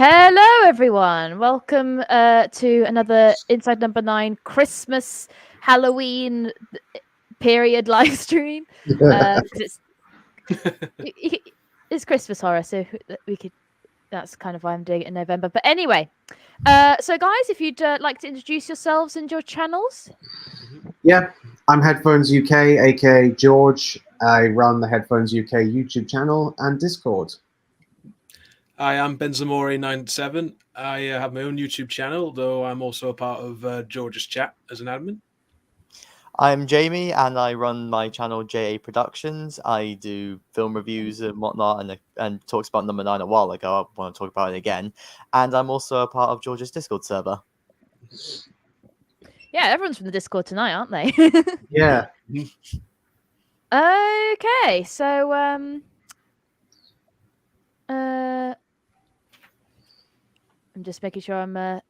Hello, everyone. Welcome to another Inside Number 9 Christmas Halloween period live stream. 'Cause it's Christmas horror, so we could. That's kind of why I'm doing it in November. But anyway, so guys, if you'd like to introduce yourselves and your channels. Yeah, I'm Headphones UK, aka George. I run the Headphones UK YouTube channel and Discord. Hi, I'm Benzamore97. I have my own YouTube channel, though I'm also a part of George's chat as an admin. I'm Jamie, and I run my channel JA Productions. I do film reviews and whatnot, and talks about Number 9 a while ago. I want to talk about it again. And I'm also a part of George's Discord server. Yeah, everyone's from the Discord tonight, aren't they? Yeah. Okay, so I'm just making sure I'm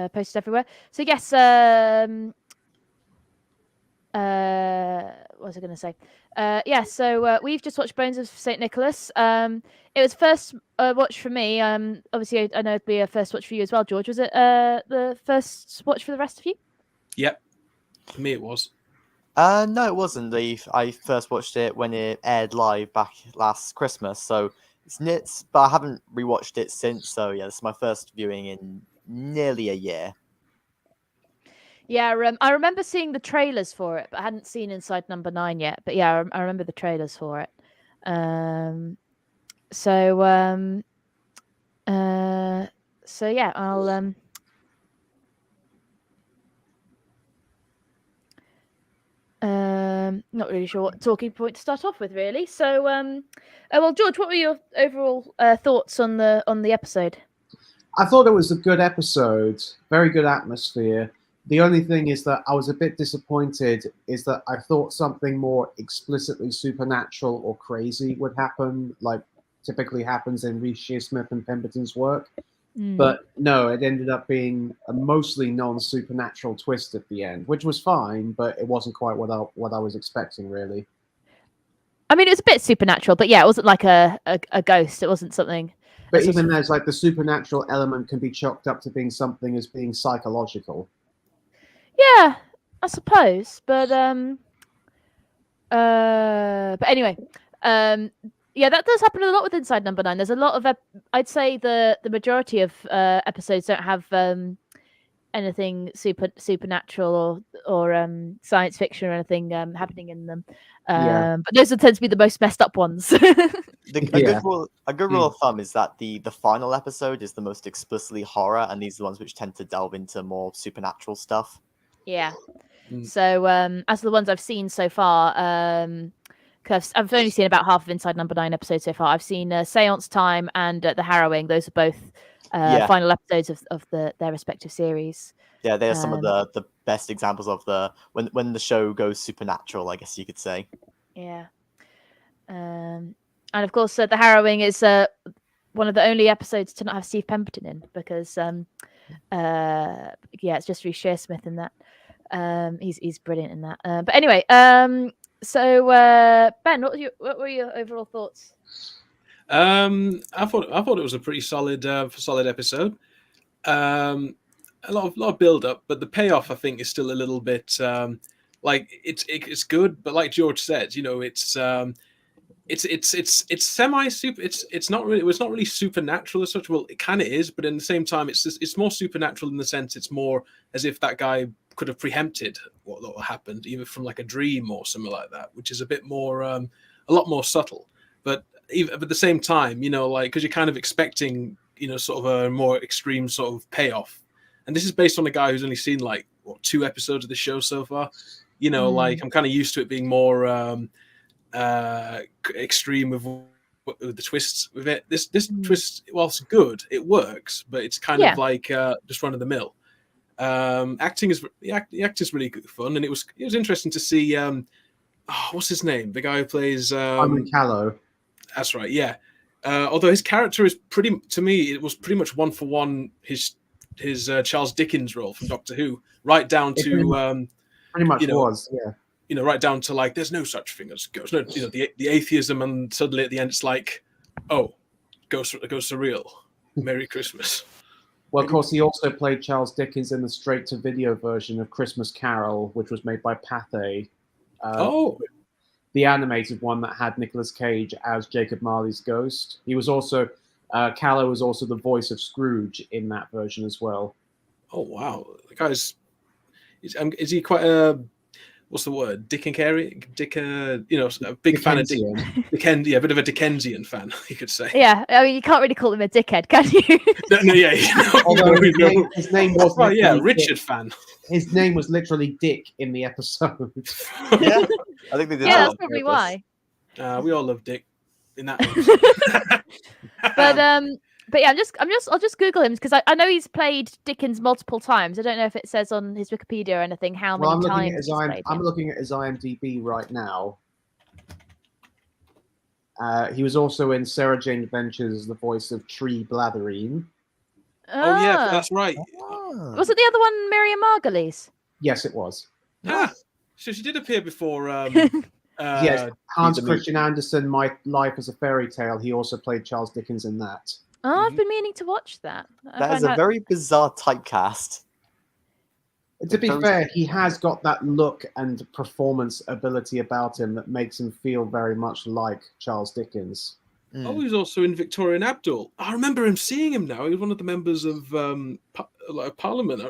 posted everywhere. So yes, what was I going to say? So we've just watched Bones of St. Nicholas. It was first watch for me. Obviously, I know it'd be a first watch for you as well, George. Was it the first watch for the rest of you? Yep, for me it was. No, it wasn't. I first watched it when it aired live back last Christmas, so it's nits, but I haven't rewatched it since. So yeah, this is my first viewing in nearly a year. Yeah, I remember seeing the trailers for it, but I hadn't seen Inside Number 9 yet. But yeah, I remember the trailers for it. So yeah, I'll not really sure what talking point to start off with, really. So well, George, what were your overall thoughts on the episode? I thought it was a good episode, very good atmosphere. The only thing is that I was a bit disappointed is that I thought something more explicitly supernatural or crazy would happen, like typically happens in Reece Shearsmith and Pemberton's work. But no, it ended up being a mostly non-supernatural twist at the end, which was fine, but it wasn't quite what I was expecting, really. I mean, it was a bit supernatural, but yeah, it wasn't like a ghost. It wasn't something. But even there's like the supernatural element can be chalked up to being something as being psychological. Yeah, I suppose, but anyway, yeah, that does happen a lot with Inside Number 9. There's a lot of I'd say the majority of episodes don't have anything supernatural or science fiction or anything happening in them. But those tend to be the most messed up ones. A good rule of thumb is that the final episode is the most explicitly horror, and these are the ones which tend to delve into more supernatural stuff. Yeah. So as the ones I've seen so far, because I've only seen about half of Inside Number 9 episodes so far. I've seen Seance Time and The Harrowing. Those are both final episodes of their respective series. Yeah, they are some of the best examples of when the show goes supernatural, I guess you could say. Yeah. And of course, The Harrowing is one of the only episodes to not have Steve Pemberton in, because it's just Reece Shearsmith in that. He's brilliant in that. But anyway, so Ben, what were your overall thoughts? I thought it was a pretty solid episode. A lot of build up, but the payoff I think is still a little bit like it's good, but like George said, it's semi super. It's not really supernatural as such. Well, it kind of is, but in the same time, it's more supernatural in the sense it's more as if that guy could have preempted what happened, either from like a dream or something like that, which is a bit more, a lot more subtle. But at the same time, like because you're kind of expecting, sort of a more extreme sort of payoff, and this is based on a guy who's only seen like 2 episodes of the show so far. Like I'm kind of used to it being more extreme with the twists with it. This twist, while it's good, it works, but it's kind of like just run of the mill. Acting is the act is really good fun, and it was interesting to see what's his name, the guy who plays Simon Callow. That's right, yeah. Although his character is it was pretty much one for one his Charles Dickens role from Doctor Who, right down to pretty much was, yeah. Right down to like, there's no such thing as ghosts. No, the atheism, and suddenly at the end it's like, oh, ghosts are real. Merry Christmas. Well, of course, he also played Charles Dickens in the straight-to-video version of Christmas Carol, which was made by Pathé. The animated one that had Nicolas Cage as Jacob Marley's ghost. He was also Callow was also the voice of Scrooge in that version as well. Oh wow, the guy's is he quite a what's the word? Dick and Carey? Dick, a big fan of Dickens. Yeah, a bit of a Dickensian fan, you could say. Yeah, I mean, you can't really call him a dickhead, can you? Although his name was Richard fan. His name was literally Dick in the episode. Yeah, I think they did. Yeah, that's probably why. We all love Dick in that one. But yeah, I'll just Google him because I know he's played Dickens multiple times. I don't know if it says on his Wikipedia or anything how many times. I'm looking at his IMDb right now. He was also in Sarah Jane Adventures as the voice of Tree Blatherine. Oh yeah, that's right. Was it the other one, Miriam Margolyes? Yes, it was. So she did appear before. Yes, Hans Christian Andersen, My Life as a Fairy Tale. He also played Charles Dickens in that. Oh, I've been meaning to watch that. That is a very bizarre typecast. To be fair, he has got that look and performance ability about him that makes him feel very much like Charles Dickens. Oh, he was also in Victorian Abdul. I remember him seeing him now. He was one of the members of Parliament.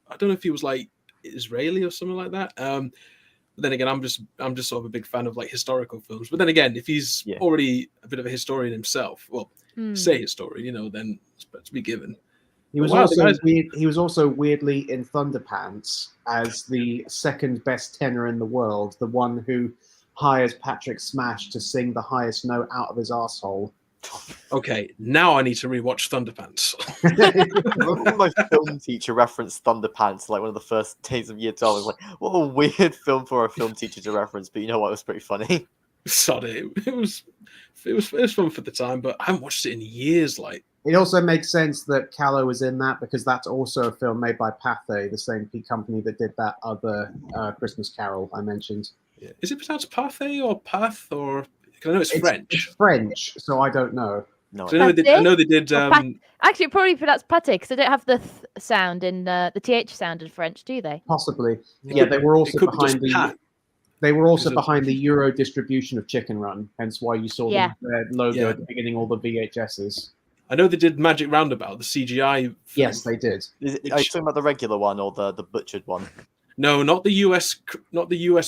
I don't know if he was like Israeli or something like that. But then again, I'm just sort of a big fan of like historical films. But then again, if he's already a bit of a historian himself, well, say historian, then it's to be given. He was he was also weirdly in Thunderpants as the second best tenor in the world, the one who hires Patrick Smash to sing the highest note out of his arsehole. Okay, now I need to rewatch Thunderpants. My film teacher referenced Thunderpants like one of the first days of year 12. I was like, what a weird film for a film teacher to reference, but you know what? It was pretty funny. Sorry, it was fun for the time, but I haven't watched it in years. Like, it also makes sense that Callow was in that because that's also a film made by Pathé, the same company that did that other Christmas Carol I mentioned. Yeah. Is it pronounced Pathé or Path or? Because I know it's French. It's French, so I don't know. No, I know they did. Actually, probably pronounced pate because they don't have the sound in the th sound in French, do they? Possibly. Yeah, they were also behind the. They were also behind the Euro distribution of Chicken Run, hence why you saw their logo at the beginning, all the VHSs. I know they did Magic Roundabout, the CGI film. Yes, they did. Are you talking about the regular one or the butchered one? No, not the US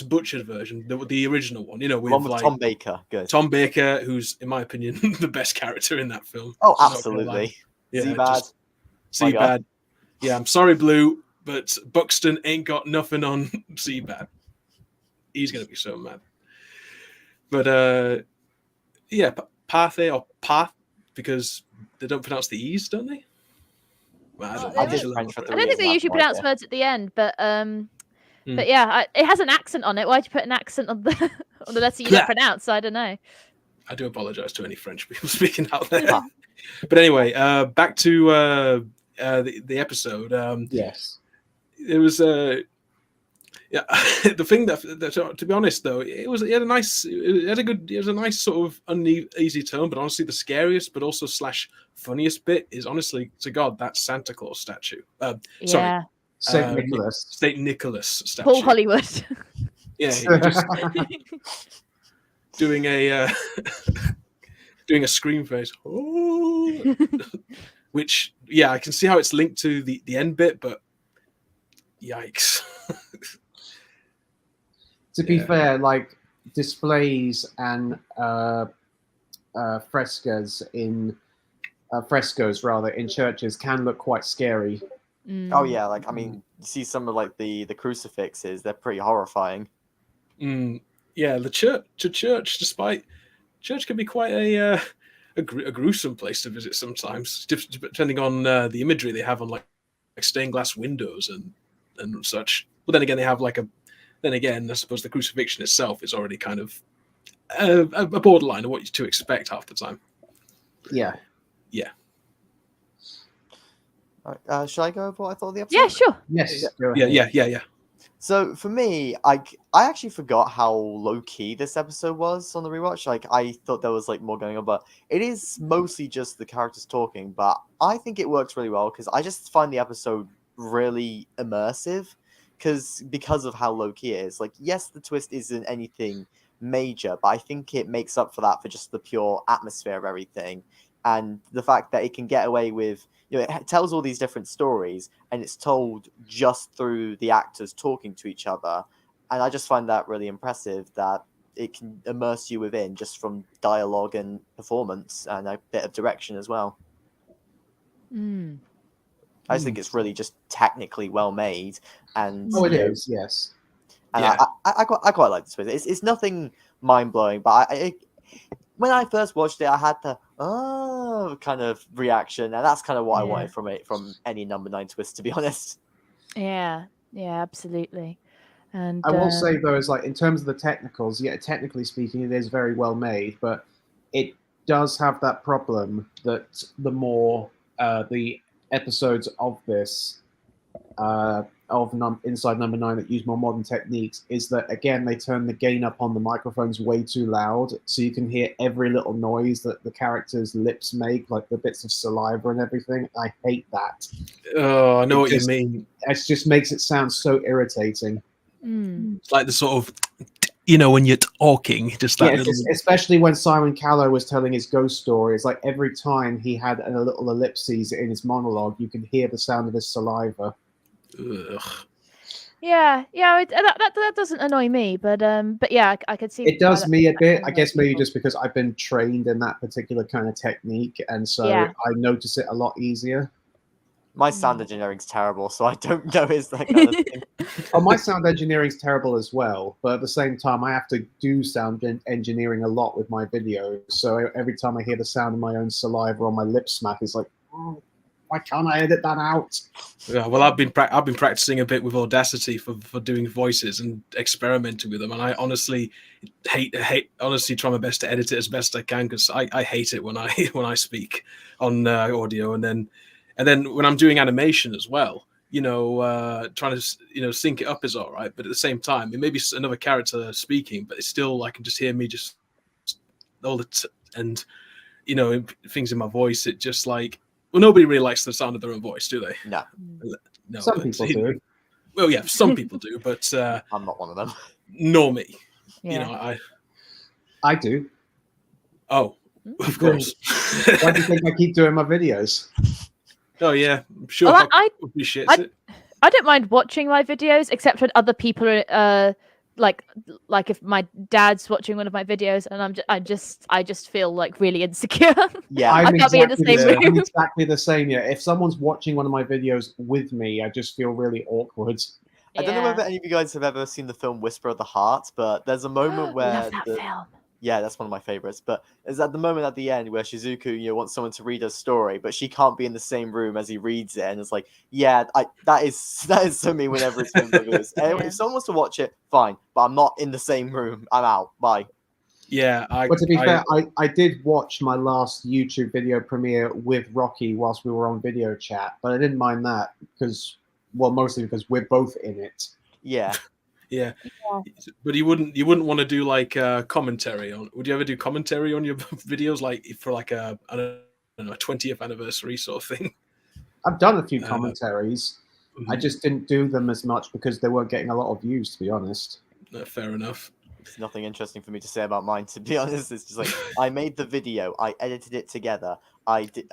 butchered version, the original one. With one with Tom Baker. Good. Tom Baker, who's in my opinion the best character in that film. Oh, absolutely. Seabad. Seabad. Yeah, I'm sorry, Blue, but Buxton ain't got nothing on Seabad. He's gonna be so mad. But Pathé or Path, because they don't pronounce the E's, don't they? Well, I don't think they usually pronounce words at the end, but yeah, it has an accent on it. Why'd you put an accent on the letter you don't pronounce? I don't know. I do apologize to any French people speaking out there. But anyway, back to the episode. Yes, it was. The thing that, to be honest, though, it had a nice sort of uneasy tone. But honestly, the scariest, but also / funniest bit is honestly, to God, that Santa Claus statue. Sorry, Saint Nicholas. Saint Nicholas statue. Paul Hollywood. Yeah, just doing a scream face. Oh, which I can see how it's linked to the end bit, but yikes. To be fair, like displays and frescoes in churches can look quite scary. Oh yeah, like I mean, you see some of like the crucifixes; they're pretty horrifying. Yeah, the church, despite church can be quite a gruesome place to visit sometimes, depending on the imagery they have on like stained glass windows and such. But then again, they have I suppose the crucifixion itself is already kind of a borderline of what to expect half the time. Yeah. Yeah. All right, shall I go over what I thought of the episode? Yeah, sure. Yes. Yeah. So for me, I actually forgot how low key this episode was on the rewatch. Like I thought there was like more going on, but it is mostly just the characters talking. But I think it works really well because I just find the episode really immersive because of how low key it is. Like yes, the twist isn't anything major, but I think it makes up for that for just the pure atmosphere of everything and the fact that it can get away with. It tells all these different stories, and it's told just through the actors talking to each other. And I just find that really impressive that it can immerse you within just from dialogue and performance and a bit of direction as well. Mm. I just think it's really just technically well made, and Oh, it is, yes. And Yeah. I quite like this. It's nothing mind blowing, but when I first watched it, I had the kind of reaction, and that's kind of what I wanted from any number 9 twist, to be honest. Yeah, absolutely. And I will say though, is like in terms of the technicals, yeah, technically speaking, it is very well made, but it does have that problem that the more the episodes of this inside number 9 that use more modern techniques is that again they turn the gain up on the microphones way too loud, so you can hear every little noise that the characters' lips make, like the bits of saliva and everything. I hate that. Oh, I know what you mean. It just makes it sound so irritating. It's like the sort of, when you're talking, just that little. Especially when Simon Callow was telling his ghost story, it's like every time he had a little ellipses in his monologue, you could hear the sound of his saliva. Ugh. Yeah, that doesn't annoy me, but yeah, I could see it does me a bit. I guess maybe people. just because I've been trained in that particular kind of technique, and so Yeah. I notice it a lot easier. My sound engineering's terrible, so I don't notice that kind of thing. Oh, my sound engineering's terrible as well, but at the same time, I have to do sound engineering a lot with my videos. So every time I hear the sound of my own saliva on my lip smack, it's like, oh, why can't I edit that out? Yeah, well, I've been practicing a bit with Audacity for doing voices and experimenting with them, and I honestly honestly try my best to edit it as best I can because I hate it when I speak on audio, and then when I'm doing animation as well, trying to sync it up is all right, but at the same time, it may be another character speaking, but it's still I can just hear me just all the and things in my voice. It just like. Well, nobody really likes the sound of their own voice, do they? No. Some people do. Well, yeah, some people do, but I'm not one of them. Nor me. Yeah. I do. Oh, of course. Why do you think I keep doing my videos? Oh yeah, I'm sure. Well, I appreciate it. I don't mind watching my videos, except when other people are like if my dad's watching one of my videos and I just feel like really insecure. Yeah, I can't be in the same room. I'm exactly the same. Yeah, if someone's watching one of my videos with me, I just feel really awkward. I don't know whether any of you guys have ever seen the film Whisper of the Heart, but there's a moment where Love that film. Yeah, that's one of my favorites. But it's at the moment at the end where Shizuku, wants someone to read her story, but she can't be in the same room as he reads it, and it's like, yeah, that is so me whenever it's been reviewed. If someone wants to watch it, fine, but I'm not in the same room. I'm out. Bye. Yeah, but to be fair, I did watch my last YouTube video premiere with Rocky whilst we were on video chat, but I didn't mind that mostly because we're both in it. Yeah. Yeah, but you wouldn't want to do like commentary on. Would you ever do commentary on your videos, like for like a 20th anniversary sort of thing? I've done a few commentaries. I just didn't do them as much because they weren't getting a lot of views, to be honest. Fair enough. There's nothing interesting for me to say about mine, to be honest. It's just like I made the video, I edited it together, I did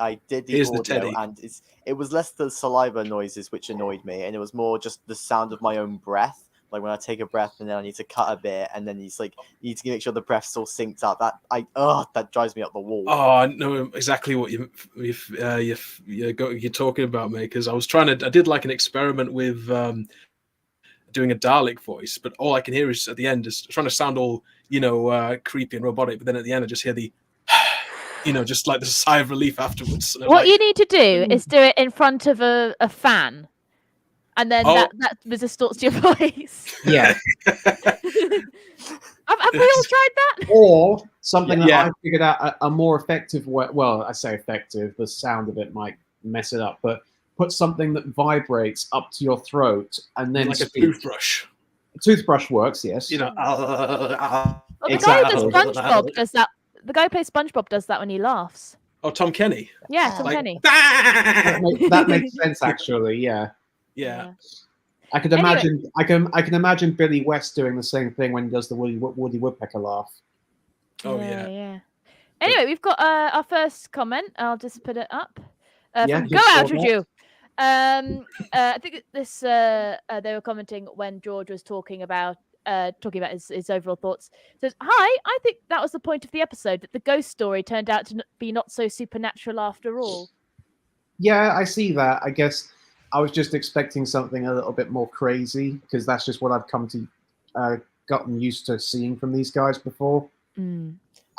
the audio, and it was less the saliva noises which annoyed me, and it was more just the sound of my own breath. Like when I take a breath and then I need to cut a bit, and then it's like you need to make sure the breath's all synced up. That drives me up the wall. Oh, I know exactly what you're talking about, mate. Because I did like an experiment with doing a Dalek voice, but all I can hear is at the end is trying to sound all creepy and robotic, but then at the end I just hear the just like the sigh of relief afterwards. What you need to do is do it in front of a fan. And then that distorts your voice. Yeah. Have we all tried that? Or something that I figured out a more effective way. Well, I say effective. The sound of it might mess it up, but put something that vibrates up to your throat and then like a speak. toothbrush. A toothbrush works, yes. You know, Well, the Exactly. guy who does SpongeBob does that. The guy who plays SpongeBob does that when he laughs. oh, Tom Kenny. Yeah, Tom Like, Kenny. That makes sense, actually. Yeah. Yeah. I could Anyway. imagine. I can imagine Billy West doing the same thing when he does the Woody Woodpecker laugh. Oh yeah. Yeah. Anyway, we've got our first comment. I'll just put it up. Yeah, From just Go saw Out with that. You. I think this they were commenting when George was talking about his overall thoughts. Says, "Hi, I think that was the point of the episode, that the ghost story turned out to be not so supernatural after all." Yeah, I see that. I guess I was just expecting something a little bit more crazy because that's just what I've come to gotten used to seeing from these guys before.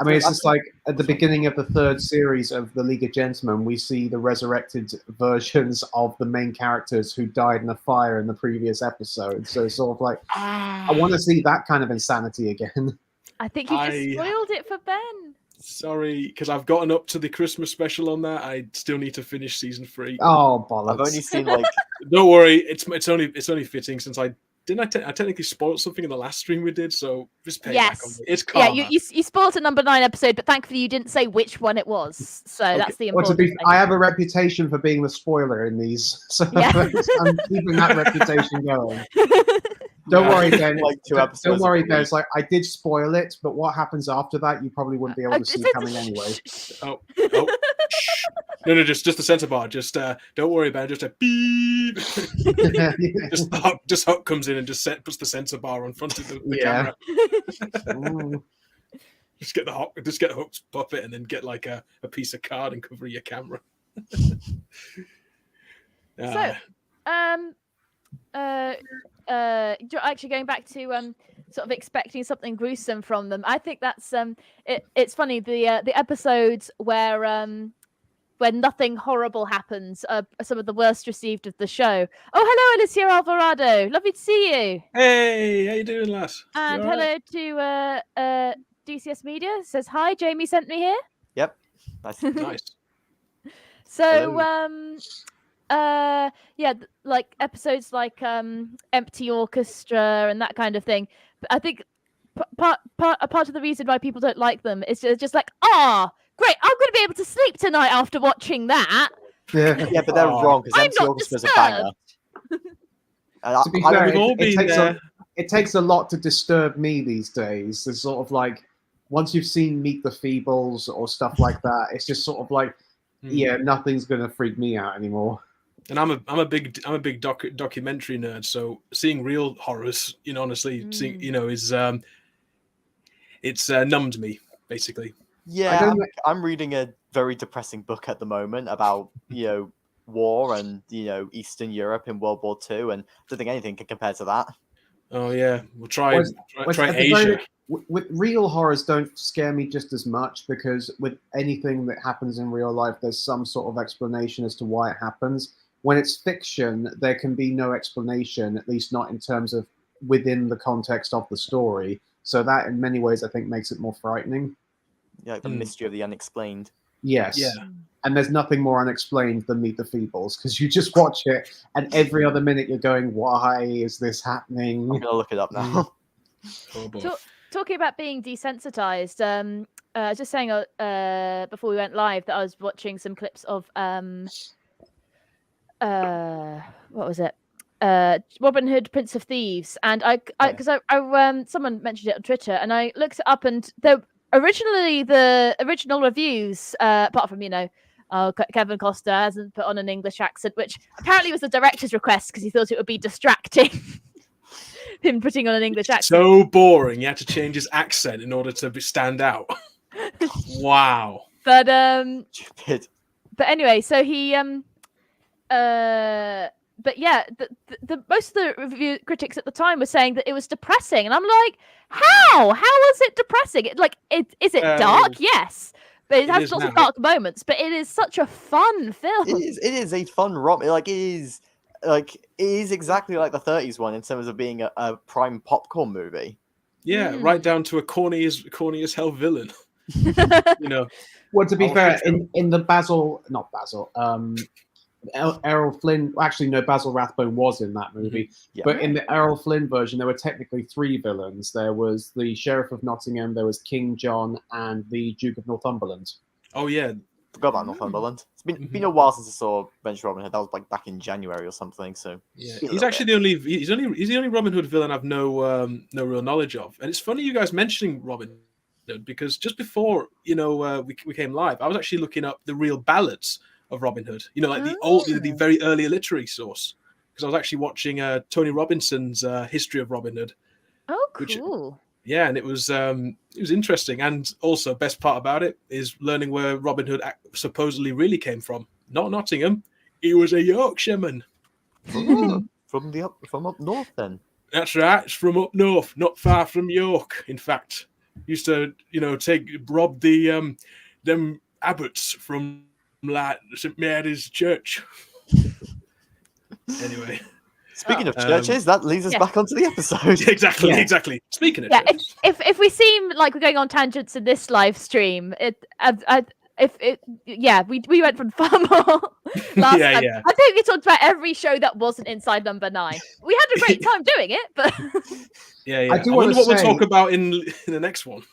I mean, it's just like at the beginning of the third series of the League of Gentlemen, we see the resurrected versions of the main characters who died in a fire in the previous episode. So it's sort of like, I want to see that kind of insanity again. I think you just spoiled it for Ben. Sorry, because I've gotten up to the Christmas special on that. I still need to finish season 3. Oh, bollocks. I've only seen like Don't worry, it's only fitting since I technically spoiled something in the last stream we did, so just pay back on me. It's karma. Yeah, you spoiled a number 9 episode, but thankfully you didn't say which one it was. So that's the Well, important thing. I have a reputation for being the spoiler in these, so Yeah. I'm keeping that reputation going. Don't worry, Ben. like 2 Don't episodes. worry, of Ben. It's like I did spoil it, but what happens after that, you probably wouldn't be able to see coming anyway. Oh. No, just the center bar. Just don't worry about it. Just a beep. Just Huck comes in and just puts the center bar on front of the camera. Just get Huck's puppet and then get like a piece of card and cover your camera. Actually going back to sort of expecting something gruesome from them, I think that's it's funny, the episodes where when nothing horrible happens are some of the worst received of the show. Oh, hello, Alicia Alvarado. Lovely to see you. Hey, how you doing, lass? And hello to DCS Media. Says, hi, Jamie sent me here. Yep. Nice. So, like episodes like Empty Orchestra and that kind of thing. But I think part of the reason why people don't like them is just like, great, I'm going to be able to sleep tonight after watching that. Yeah, but they're wrong because Empty Orchestra's a banger. To be fair, it takes a lot to disturb me these days. It's sort of like, once you've seen Meet the Feebles or stuff like that, it's just sort of like, yeah, nothing's going to freak me out anymore. And I'm a big documentary nerd, so seeing real horrors, honestly, seeing, is it's numbed me basically. Yeah, I'm reading a very depressing book at the moment about war and Eastern Europe in World War II, and I don't think anything can compare to that. Oh yeah, we'll try Asia. With real horrors don't scare me just as much, because with anything that happens in real life, there's some sort of explanation as to why it happens. When it's fiction, there can be no explanation, at least not in terms of within the context of the story. So that, in many ways, I think makes it more frightening. Yeah, like the mystery of the unexplained. Yes. Yeah. And there's nothing more unexplained than Meet the Feebles, because you just watch it, and every other minute you're going, why is this happening? I'm going to look it up now. Talking about being desensitized, I was just saying before we went live that I was watching some clips of what was it? Robin Hood, Prince of Thieves, and I someone mentioned it on Twitter, and I looked it up, and the original reviews, apart from Kevin Costner hasn't put on an English accent, which apparently was the director's request because he thought it would be distracting. Him putting on an English accent. So boring. He had to change his accent in order to stand out. Wow. But Stupid. But anyway, so he but yeah, the most of the review critics at the time were saying that it was depressing, and I'm like, how is it depressing? Is it dark? Yes, but it has lots of dark moments. But it is such a fun film. It is a fun romp. It is exactly like the 30s one in terms of being a prime popcorn movie. Yeah, right down to a corny as hell villain. Well, to be fair, in the Errol Flynn. Actually, no, Basil Rathbone was in that movie. Yeah. But in the Errol Flynn version, there were technically 3 villains. There was the Sheriff of Nottingham, there was King John, and the Duke of Northumberland. Oh yeah, Forgot about Northumberland. It's been a while since I saw Adventure Robin Hood. That was like back in January or something. So yeah. it's been a He's little actually bit. he's the only Robin Hood villain I've no real knowledge of. And it's funny you guys mentioning Robin Hood, because just before we came live, I was actually looking up the real ballads of Robin Hood. Like the very early literary source, because I was actually watching Tony Robinson's History of Robin Hood. Oh, Which- cool. Yeah, and it was interesting, and also best part about it is learning where Robin Hood supposedly really came from. Not Nottingham, he was a Yorkshireman. From up north then. That's right, it's from up north, not far from York. In fact, used to rob the them abbots from like St Mary's Church. Anyway. Speaking of churches, that leads us back onto the episode. Exactly. Speaking of churches. If we seem like we're going on tangents in this live stream, we went from far more last time. Yeah. I think we talked about every show that wasn't inside number 9. We had a great time doing it, but Yeah. I do I wanna wonder what we'll say- talk about in the next one.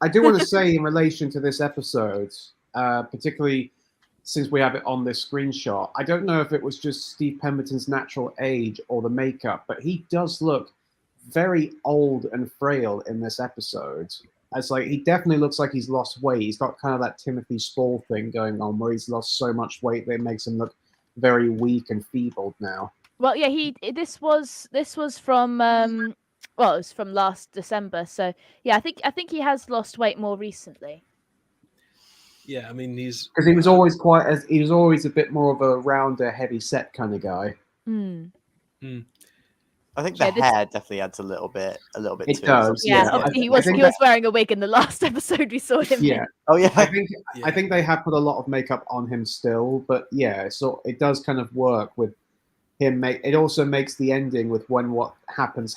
I do want to say in relation to this episode, particularly since we have it on this screenshot, I don't know if it was just Steve Pemberton's natural age or the makeup, but he does look very old and frail in this episode. As like he definitely looks like he's lost weight. He's got kind of that Timothy Spall thing going on, where he's lost so much weight that it makes him look very weak and feebled now. well, yeah, this was from it was from last December. So yeah, I think he has lost weight more recently. Yeah, I mean he's Because he was always a bit more of a rounder, heavy set kind of guy. I think the hair definitely adds a little bit It to does, it. Yeah, yeah. obviously he I was think wearing a wig in the last episode we saw him. Yeah. in. Oh yeah. I think they have put a lot of makeup on him still, but yeah, so it does kind of work with him. It also makes the ending with when what happens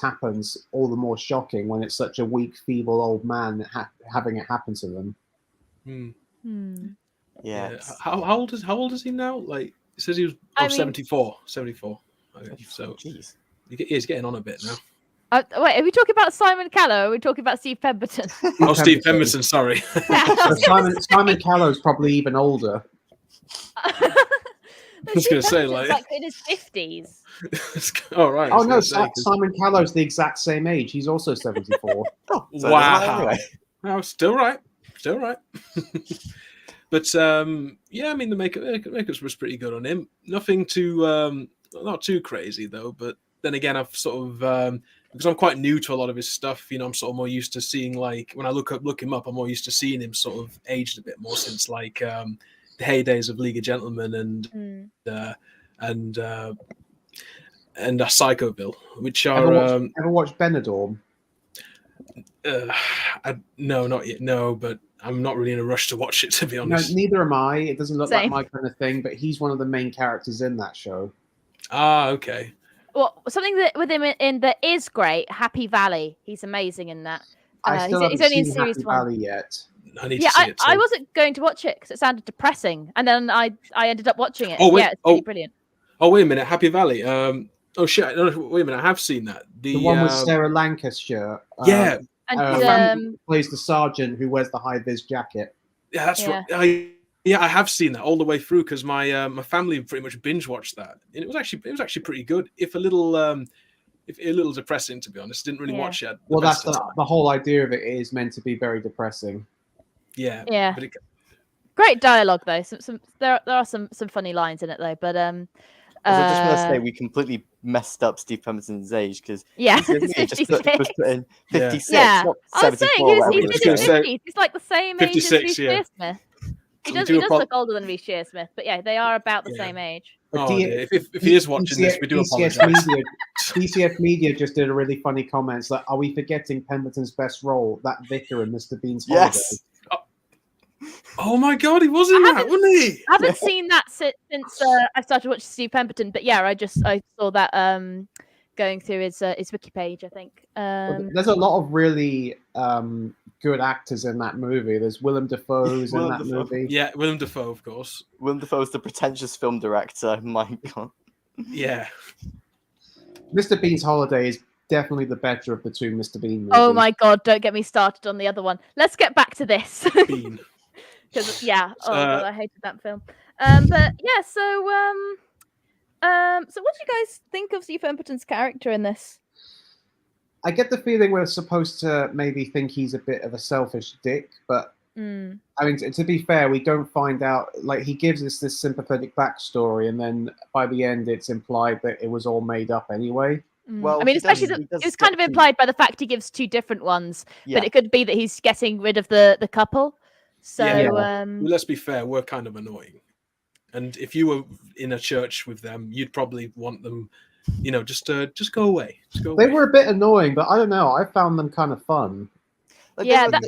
all the more shocking when it's such a weak, feeble old man having it happen to them. Yeah. How old is he now? Like it says he was 74. 74. Okay, so jeez. He's getting on a bit now. Wait, are we talking about Simon Callow? Or are we talking about Steve Pemberton? Steve Pemberton, sorry. Simon Callow's probably even older. I was gonna say, like in his 50s. All right. Oh no, Simon Callow's the exact same age. He's also 74. Oh, so Wow. Anyway. Oh, still right. But yeah, I mean the makeup was pretty good on him. Nothing too not too crazy though. But then again, I've sort of because I'm quite new to a lot of his stuff. I'm sort of more used to seeing, like, when I look him up, I'm more used to seeing him sort of aged a bit more since like the heydays of League of Gentlemen and Psychoville, which are Ever watched Benidorm? no, not yet. No, but I'm not really in a rush to watch it, to be No, honest. neither am I. It doesn't look like Same. my kind of thing, but he's one of the main characters in that show. Ah, okay. Well, something that with him in that is great. Happy Valley. He's amazing in that. I still he's haven't only in seen series Happy 1. Valley yet. I need to see it. I too. wasn't going to watch it because it sounded depressing, and then I ended up watching it. Oh, wait. Yeah, it's really brilliant. Oh, wait a minute, Happy Valley. Oh shit! No, wait a minute, I have seen that. The one with Sarah Lancashire. Yeah, And plays the sergeant who wears the high vis jacket. yeah, that's right. I have seen that all the way through because my family pretty much binge watched that, and it was actually pretty good. If a little depressing, to be honest. Didn't really watch it. Well, that's the whole idea of it is meant to be very depressing. Yeah. Yeah. But Great dialogue though. There are some funny lines in it though. But Also, I just want to say we completely messed up Steve Pemberton's age because yeah, just put in 56. Yeah, not I was saying 74, he's whatever in it his is. 50s. He's like the same age as 56, Reece yeah. Shearsmith. He We does do look older than Reece Shearsmith, but yeah, they are about the same age. Oh, dear. If he is watching this, we do apologize. DCF Media just did a really funny comment. It's like, are we forgetting Pemberton's best role, that vicar in Mr. Bean's Holiday? Yes. Oh my god, he was in that, wasn't he? I haven't seen that since I started watching Steve Pemberton, but yeah, I saw that going through his wiki page. I think There's a lot of really good actors in that movie. There's Willem Dafoe's in Willem that Dafoe. movie. Yeah, Willem Dafoe, of course. Willem Dafoe's the pretentious film director. My God. Yeah. Mr. Bean's Holiday is definitely the better of the two Mr. Bean movies. Oh my god, don't get me started on the other one. Let's get back to this. Bean. Because oh god, I hated that film. But yeah, so what do you guys think of Steve Pemberton's character in this? I get the feeling we're supposed to maybe think he's a bit of a selfish dick, but I mean, to be fair, we don't find out. Like, he gives us this sympathetic backstory, and then by the end, it's implied that it was all made up anyway. Well, I mean, he especially does- he does it's kind of get to- implied by the fact he gives two different ones, Yeah. but it could be that he's getting rid of the couple. So Yeah. Well, let's be fair, we're kind of annoying. And if you were in a church with them, you'd probably want them, just go away. Just go They away. were a bit annoying, but I don't know. I found them kind of fun. Like, Yeah, they're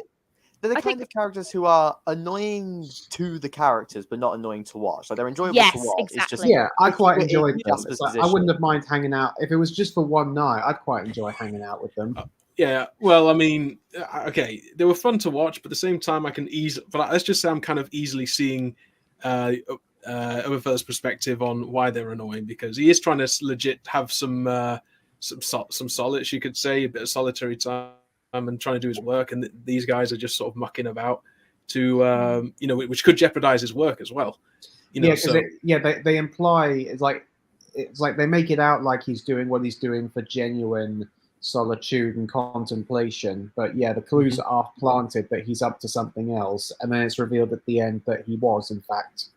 the I kind think- of characters who are annoying to the characters, but not annoying to watch. Like, they're enjoyable Yes, to watch. It's just exactly. Yeah, I quite in enjoyed them. Jasper's It's like, I position. wouldn't have mind hanging out if it was just for one night. I'd quite enjoy hanging out with them. Yeah, well, I mean, okay, they were fun to watch, but at the same time, I can but let's just say I'm kind of easily seeing other fella's perspective on why they're annoying, because he is trying to legit have some solace, you could say, a bit of solitary time, and trying to do his work, and these guys are just sort of mucking about to, which could jeopardize his work as well. Yeah, because they imply it's like they make it out like he's doing what he's doing for genuine solitude and contemplation, but yeah, the clues are planted that he's up to something else, and then it's revealed at the end that he was in fact.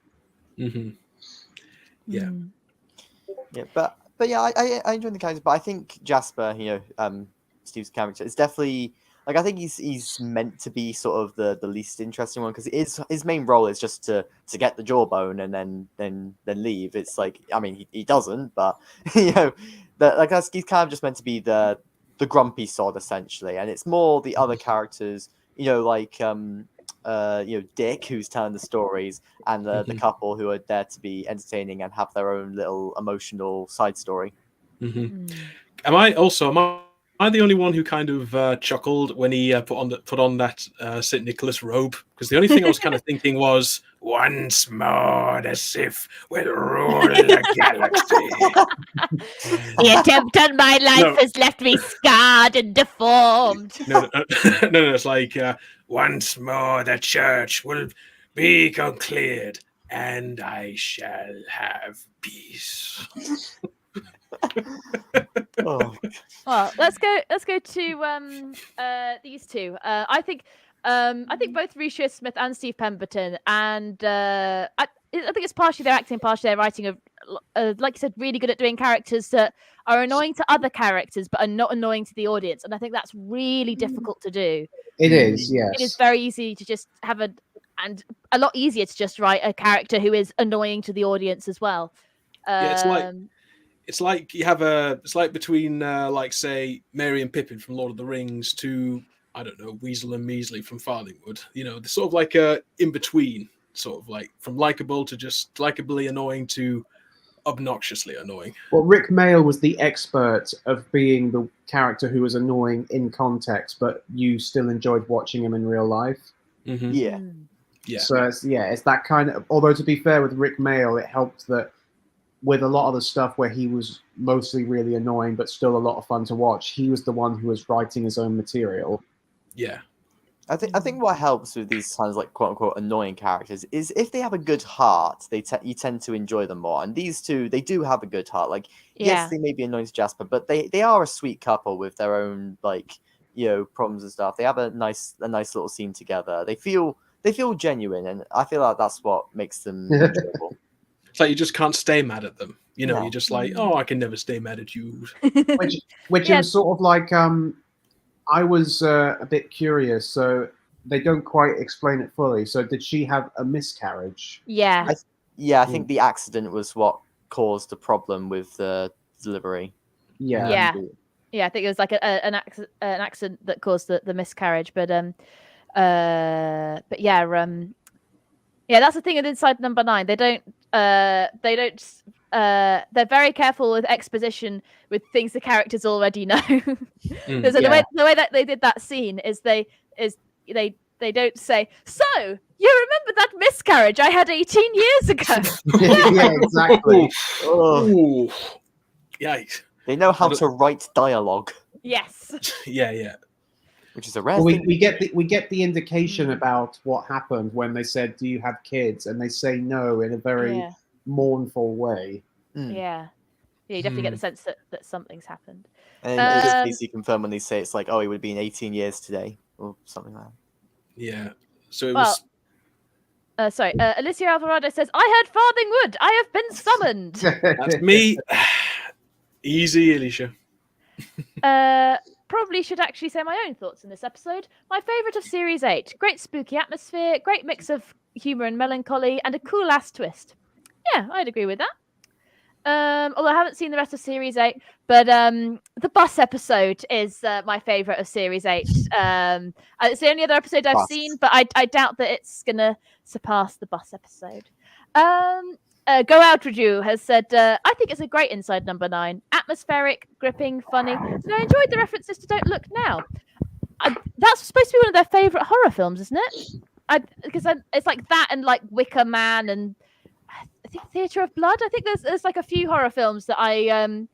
Yeah. Yeah, but yeah, I enjoy the character, but I think Jasper, Steve's character, is definitely, like, I think he's meant to be sort of the least interesting one, because his main role is just to get the jawbone and then leave. It's like, I mean, he doesn't, but he's kind of just meant to be the grumpy sod, essentially, and it's more the other characters, like Dick, who's telling the stories, and the couple who are there to be entertaining and have their own little emotional side story. Am I the only one who kind of chuckled when he put on that St. Nicholas robe? Because the only thing I was kind of thinking was, once more the Sith will rule the galaxy. The attempt on my life has left me scarred and deformed. No, it's like, once more the church will be cleared, and I shall have peace. Oh. Well, let's go to these two. I think both Risha Smith and Steve Pemberton, and I think it's partially their acting, partially their writing of, like you said, really good at doing characters that are annoying to other characters but are not annoying to the audience, and I think that's really difficult to do. It is, yes. It is very easy to just have and a lot easier to just write a character who is annoying to the audience as well. Yeah, it's like you have it's like between say Merry and Pippin from Lord of the Rings to, I don't know, Weasel and Measley from Farthingwood. They're sort of like a in between, sort of like from likable to just likably annoying to obnoxiously annoying. Well, Rick Mayall was the expert of being the character who was annoying in context, but you still enjoyed watching him in real life. Yeah. Yeah. So it's that kind of. Although to be fair with Rick Mayall, it helped that with a lot of the stuff where he was mostly really annoying, but still a lot of fun to watch, he was the one who was writing his own material. Yeah. I think what helps with these kinds of, like, quote unquote annoying characters is if they have a good heart, you tend to enjoy them more. And these two, they do have a good heart. Like, yes, they may be annoying to Jasper, but they are a sweet couple with their own, like, problems and stuff. They have a nice little scene together. They feel genuine, and I feel like that's what makes them enjoyable. It's like you just can't stay mad at them. No. You're just like, oh, I can never stay mad at you. Which is sort of like I was a bit curious, so they don't quite explain it fully. So did she have a miscarriage? Yeah. I think the accident was what caused the problem with the delivery. Yeah. I think it was like an accident that caused the miscarriage, but yeah, that's the thing with Inside Number 9. They're very careful with exposition with things the characters already know. So the way that they did that scene is they don't say, so you remember that miscarriage I had 18 years ago. Yeah, exactly. Ooh. Yikes. They know how to write dialogue, Yes. Yeah. which is a rare Well, thing. we get the indication about what happened when they said, "Do you have kids?" and they say no in a very Yeah. mournful way. Yeah. Yeah, you definitely get the sense that something's happened. And it's basically confirmed when they say it's like, oh, it would have been 18 years today, or something like that. Yeah. So it was. Sorry, Alicia Alvarado says, I heard Farthing Wood. I have been summoned. That's me. Easy, Alicia. Probably should actually say my own thoughts in this episode. My favourite of Series 8. Great spooky atmosphere, great mix of humour and melancholy, and a cool-ass twist. Yeah, I'd agree with that. Although I haven't seen the rest of Series 8, but the bus episode is my favourite of Series 8. It's the only other episode I've seen, but I doubt that it's going to surpass the bus episode. Go Out Review has said, I think it's a great Inside Number 9. Atmospheric, gripping, funny. And I enjoyed the references to Don't Look Now. That's supposed to be one of their favourite horror films, isn't it? Because it's like that and like Wicker Man and I think Theatre of Blood. I think there's like a few horror films that I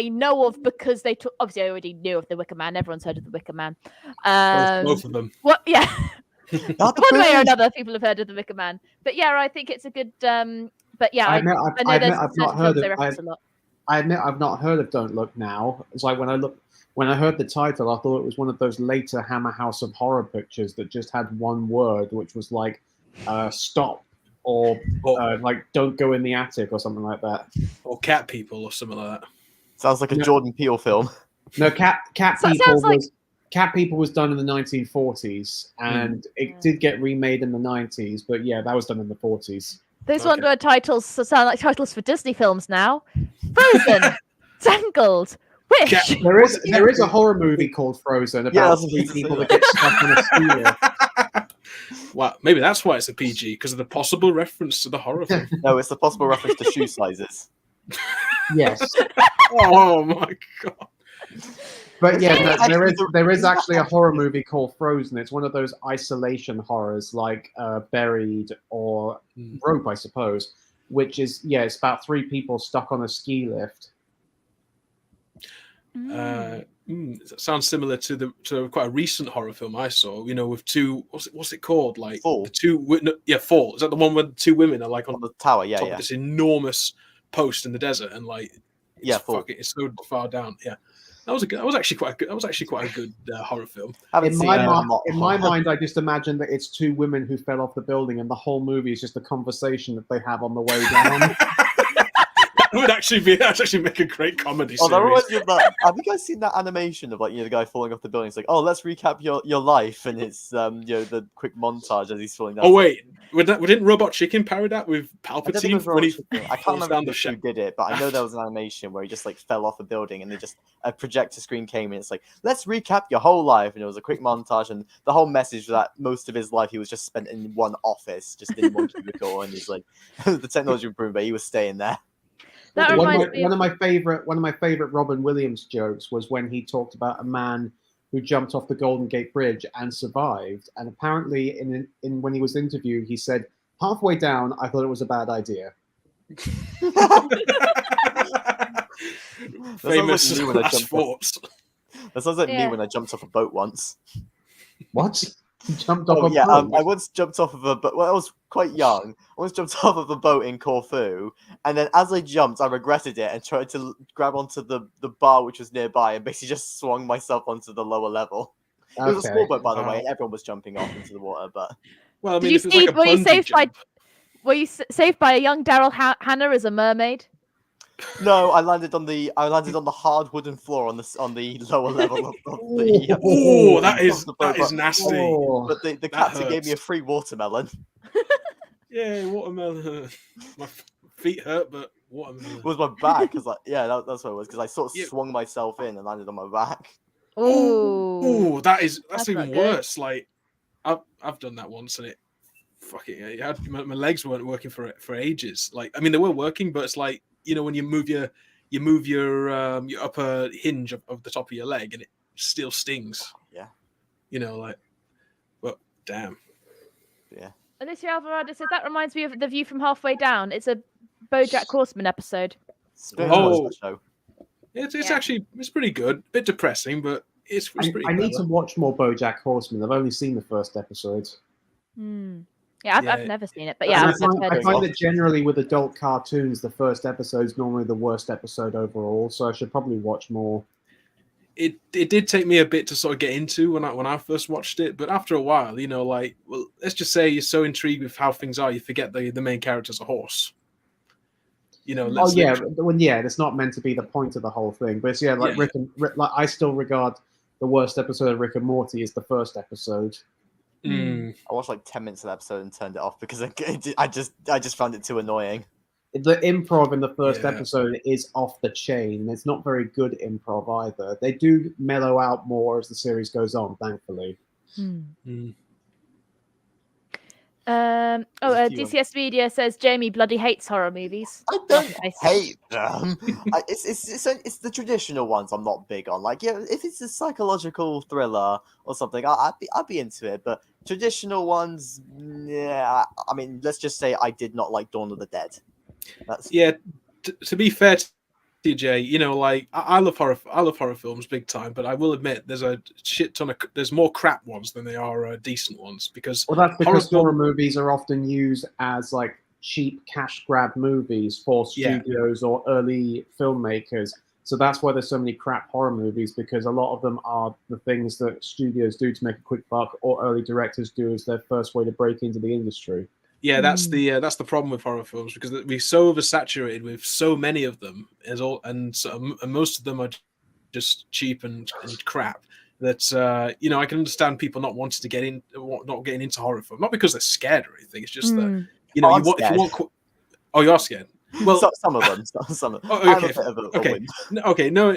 know of because they took. Obviously, I already knew of the Wicker Man. Everyone's heard of the Wicker Man. Both of them. What? Yeah. One way or another, people have heard of the Wicker Man. But yeah, I think it's a good. But yeah, I know I've not heard of. A lot. I admit I've not heard of Don't Look Now. It's like when I heard the title, I thought it was one of those later Hammer House of Horror pictures that just had one word, which was like stop or like don't go in the attic or something like that. Or Cat People or something like that. Sounds like a Jordan Peele film. No, Cat So People like... was Cat People was done in the 1940s and it did get remade in the 90s, but yeah, that was done in the 40s. Those one-word titles sound like titles for Disney films now. Frozen, Tangled, Wish. There is a horror movie called Frozen about three people that get stuck on a ski. Well, maybe that's why it's a PG, because of the possible reference to the horror film. No, it's the possible reference to shoe sizes. Yes. Oh my god. But yeah, there is actually a horror movie called Frozen. It's one of those isolation horrors like Buried or Rope, I suppose, which is, it's about three people stuck on a ski lift. It sounds similar to quite a recent horror film I saw, with two, what's it called? Like Fall. Fall. Is that the one where the two women are like on the tower? Top of this enormous post in the desert and like Fall. It's so far down. Yeah. That was actually quite a good horror film. In my mind, I just imagine that it's two women who fell off the building, and the whole movie is just a conversation that they have on the way down. That would actually make a great comedy series. Have you guys seen that animation of the guy falling off the building? It's like, oh, let's recap your life, and it's the quick montage as he's falling down. Oh wait, didn't Robot Chicken parody that with Palpatine when he I can't remember who did it, but I know there was an animation where he just fell off a building, and just a projector screen came in. It's like, let's recap your whole life, and it was a quick montage, and the whole message was that most of his life he was just spent in one office, just in one cubicle, and he's like, the technology improved, but he was staying there. One of my favorite Robin Williams jokes was when he talked about a man who jumped off the Golden Gate Bridge and survived. And apparently, in when he was interviewed, he said, halfway down, I thought it was a bad idea. Famous last thoughts. That sounds like me when I jumped off a boat once. What? You jumped off a boat? I once jumped off of a boat. Well, I was quite young. I once jumped off of a boat in Corfu, and then as I jumped, I regretted it and tried to grab onto the bar which was nearby, and basically just swung myself onto the lower level. Okay. It was a small boat, by the way, and everyone was jumping off into the water. But well, I mean, were you saved by a young Daryl Hannah as a mermaid? No, I landed on the hard wooden floor on the lower level of the. Oh, that is nasty. Oh, but the captain gave me a free watermelon. Yeah, watermelon. My feet hurt, but watermelon. It was my back. Cause that's what it was. Because I sort of swung myself in and landed on my back. Oh, that's even worse. Like, I've done that once, and my legs weren't working for ages. Like, I mean, they were working, but it's like, when you move your upper hinge of the top of your leg, and it still stings. Yeah. Damn. Yeah. Alicia Alvarado says that reminds me of The View from Halfway Down. It's a BoJack Horseman episode. Spiritual Oh. show. It's Yeah. actually it's pretty good. A bit depressing, but it's pretty I need clever. to watch more BoJack Horseman. I've only seen the first episode. Yeah, I've Yeah. never seen it, but And yeah, I find that generally with adult cartoons, the first episode is normally the worst episode overall. So I should probably watch more. It did take me a bit to sort of get into when I first watched it, but after a while, you know, like, well, let's just say you're so intrigued with how things are, you forget the main character's a horse. You know, That's not meant to be the point of the whole thing, but it's, like I still regard the worst episode of Rick and Morty as the first episode. I watched like 10 minutes of the episode and turned it off because I just found it too annoying. The improv in the first episode is off the chain. It's not very good improv either. They do mellow out more as the series goes on, thankfully. DCS Media says Jamie bloody hates horror movies. I don't hate them. It's the traditional ones I'm not big on. Like, yeah, if it's a psychological thriller or something, I'd be into it. But traditional ones, yeah. I mean, let's just say I did not like Dawn of the Dead. To be fair to TJ, you know, like I love horror films big time, but I will admit there's a shit ton there's more crap ones than there are decent ones, because that's because horror movies are often used as like cheap cash grab movies for studios or early filmmakers. So that's why there's so many crap horror movies, because a lot of them are the things that studios do to make a quick buck or early directors do as their first way to break into the industry. Yeah, that's the problem with horror films, because we're so oversaturated with so many of them, and most of them are just cheap and crap. That you know, I can understand people not wanting to not getting into horror film, not because they're scared or anything. It's just that, you know, if you want. Oh, you are scared. Well, some of them. Some. Okay. No.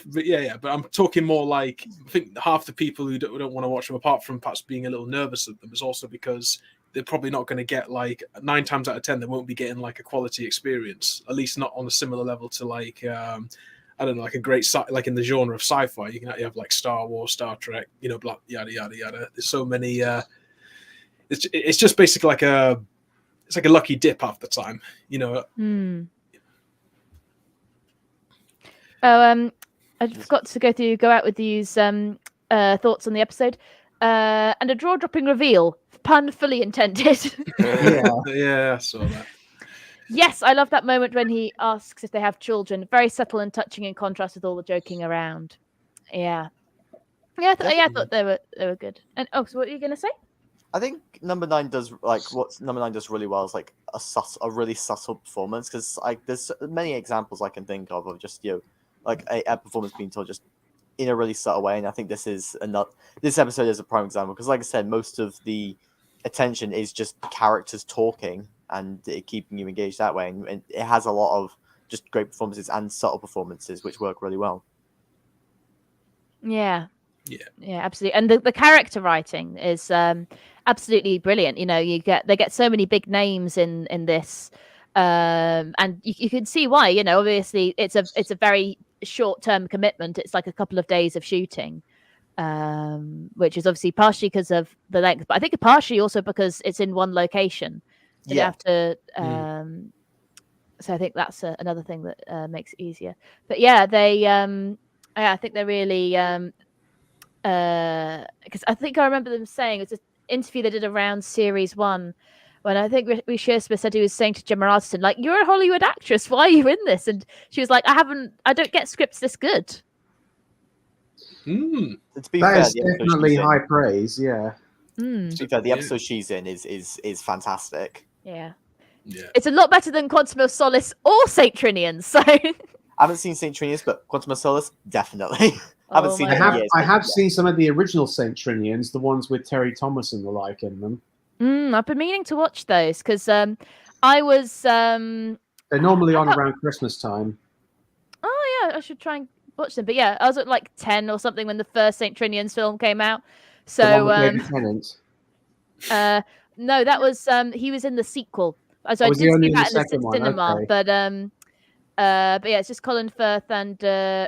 But yeah. But I'm talking more like, I think half the people who don't want to watch them, apart from perhaps being a little nervous of them, is also because they're probably not going to get, like, 9 times out of 10, they won't be getting like a quality experience, at least not on a similar level to like, I don't know, like a great like in the genre of sci-fi. You have like Star Wars, Star Trek, you know, blah, yada yada yada. There's so many. It's just basically like a lucky dip half the time, you know. I forgot to go out with these thoughts on the episode, and a jaw-dropping reveal, pun fully intended. Yeah, I saw that. Yes, I love that moment when he asks if they have children. Very subtle and touching, in contrast with all the joking around. I thought they were good. And so what are you going to say? I think number 9 does really well is like a really subtle performance, because like there's many examples I can think of just, you know, like a performance being told just in a really subtle way, and I think this episode is a prime example, because like I said, most of the attention is just characters talking and keeping you engaged that way, and it has a lot of just great performances and subtle performances which work really well. Yeah, absolutely. And the character writing is absolutely brilliant. You know, they get so many big names in this, and you can see why. You know, obviously it's a very short-term commitment. It's like a couple of days of shooting, which is obviously partially because of the length, but I think partially also because it's in one location. So you have to. So I think that's another thing that makes it easier. But yeah, they. I think they're really. Because I think I remember them saying, it was an interview they did around series 1, when I think Reese Shearsmith said he was saying to Gemma Arterton, like, "You're a Hollywood actress, why are you in this?" And she was like, I don't get scripts this good. To be that fair, is definitely high praise. Yeah. To be fair, the episode she's in is fantastic. Yeah. It's a lot better than Quantum of Solace or Saint Trinian. So I haven't seen Saint Trinian, but Quantum of Solace definitely. I have seen some of the original Saint Trinians, the ones with Terry Thomas and the like in them. I've been meaning to watch those, because I was. They're normally on around Christmas time. Oh yeah, I should try and watch them. But yeah, I was at like 10 or something when the first Saint Trinian's film came out. So no, that was he was in the sequel. So I did see that in the cinema. Okay. But yeah, it's just Colin Firth and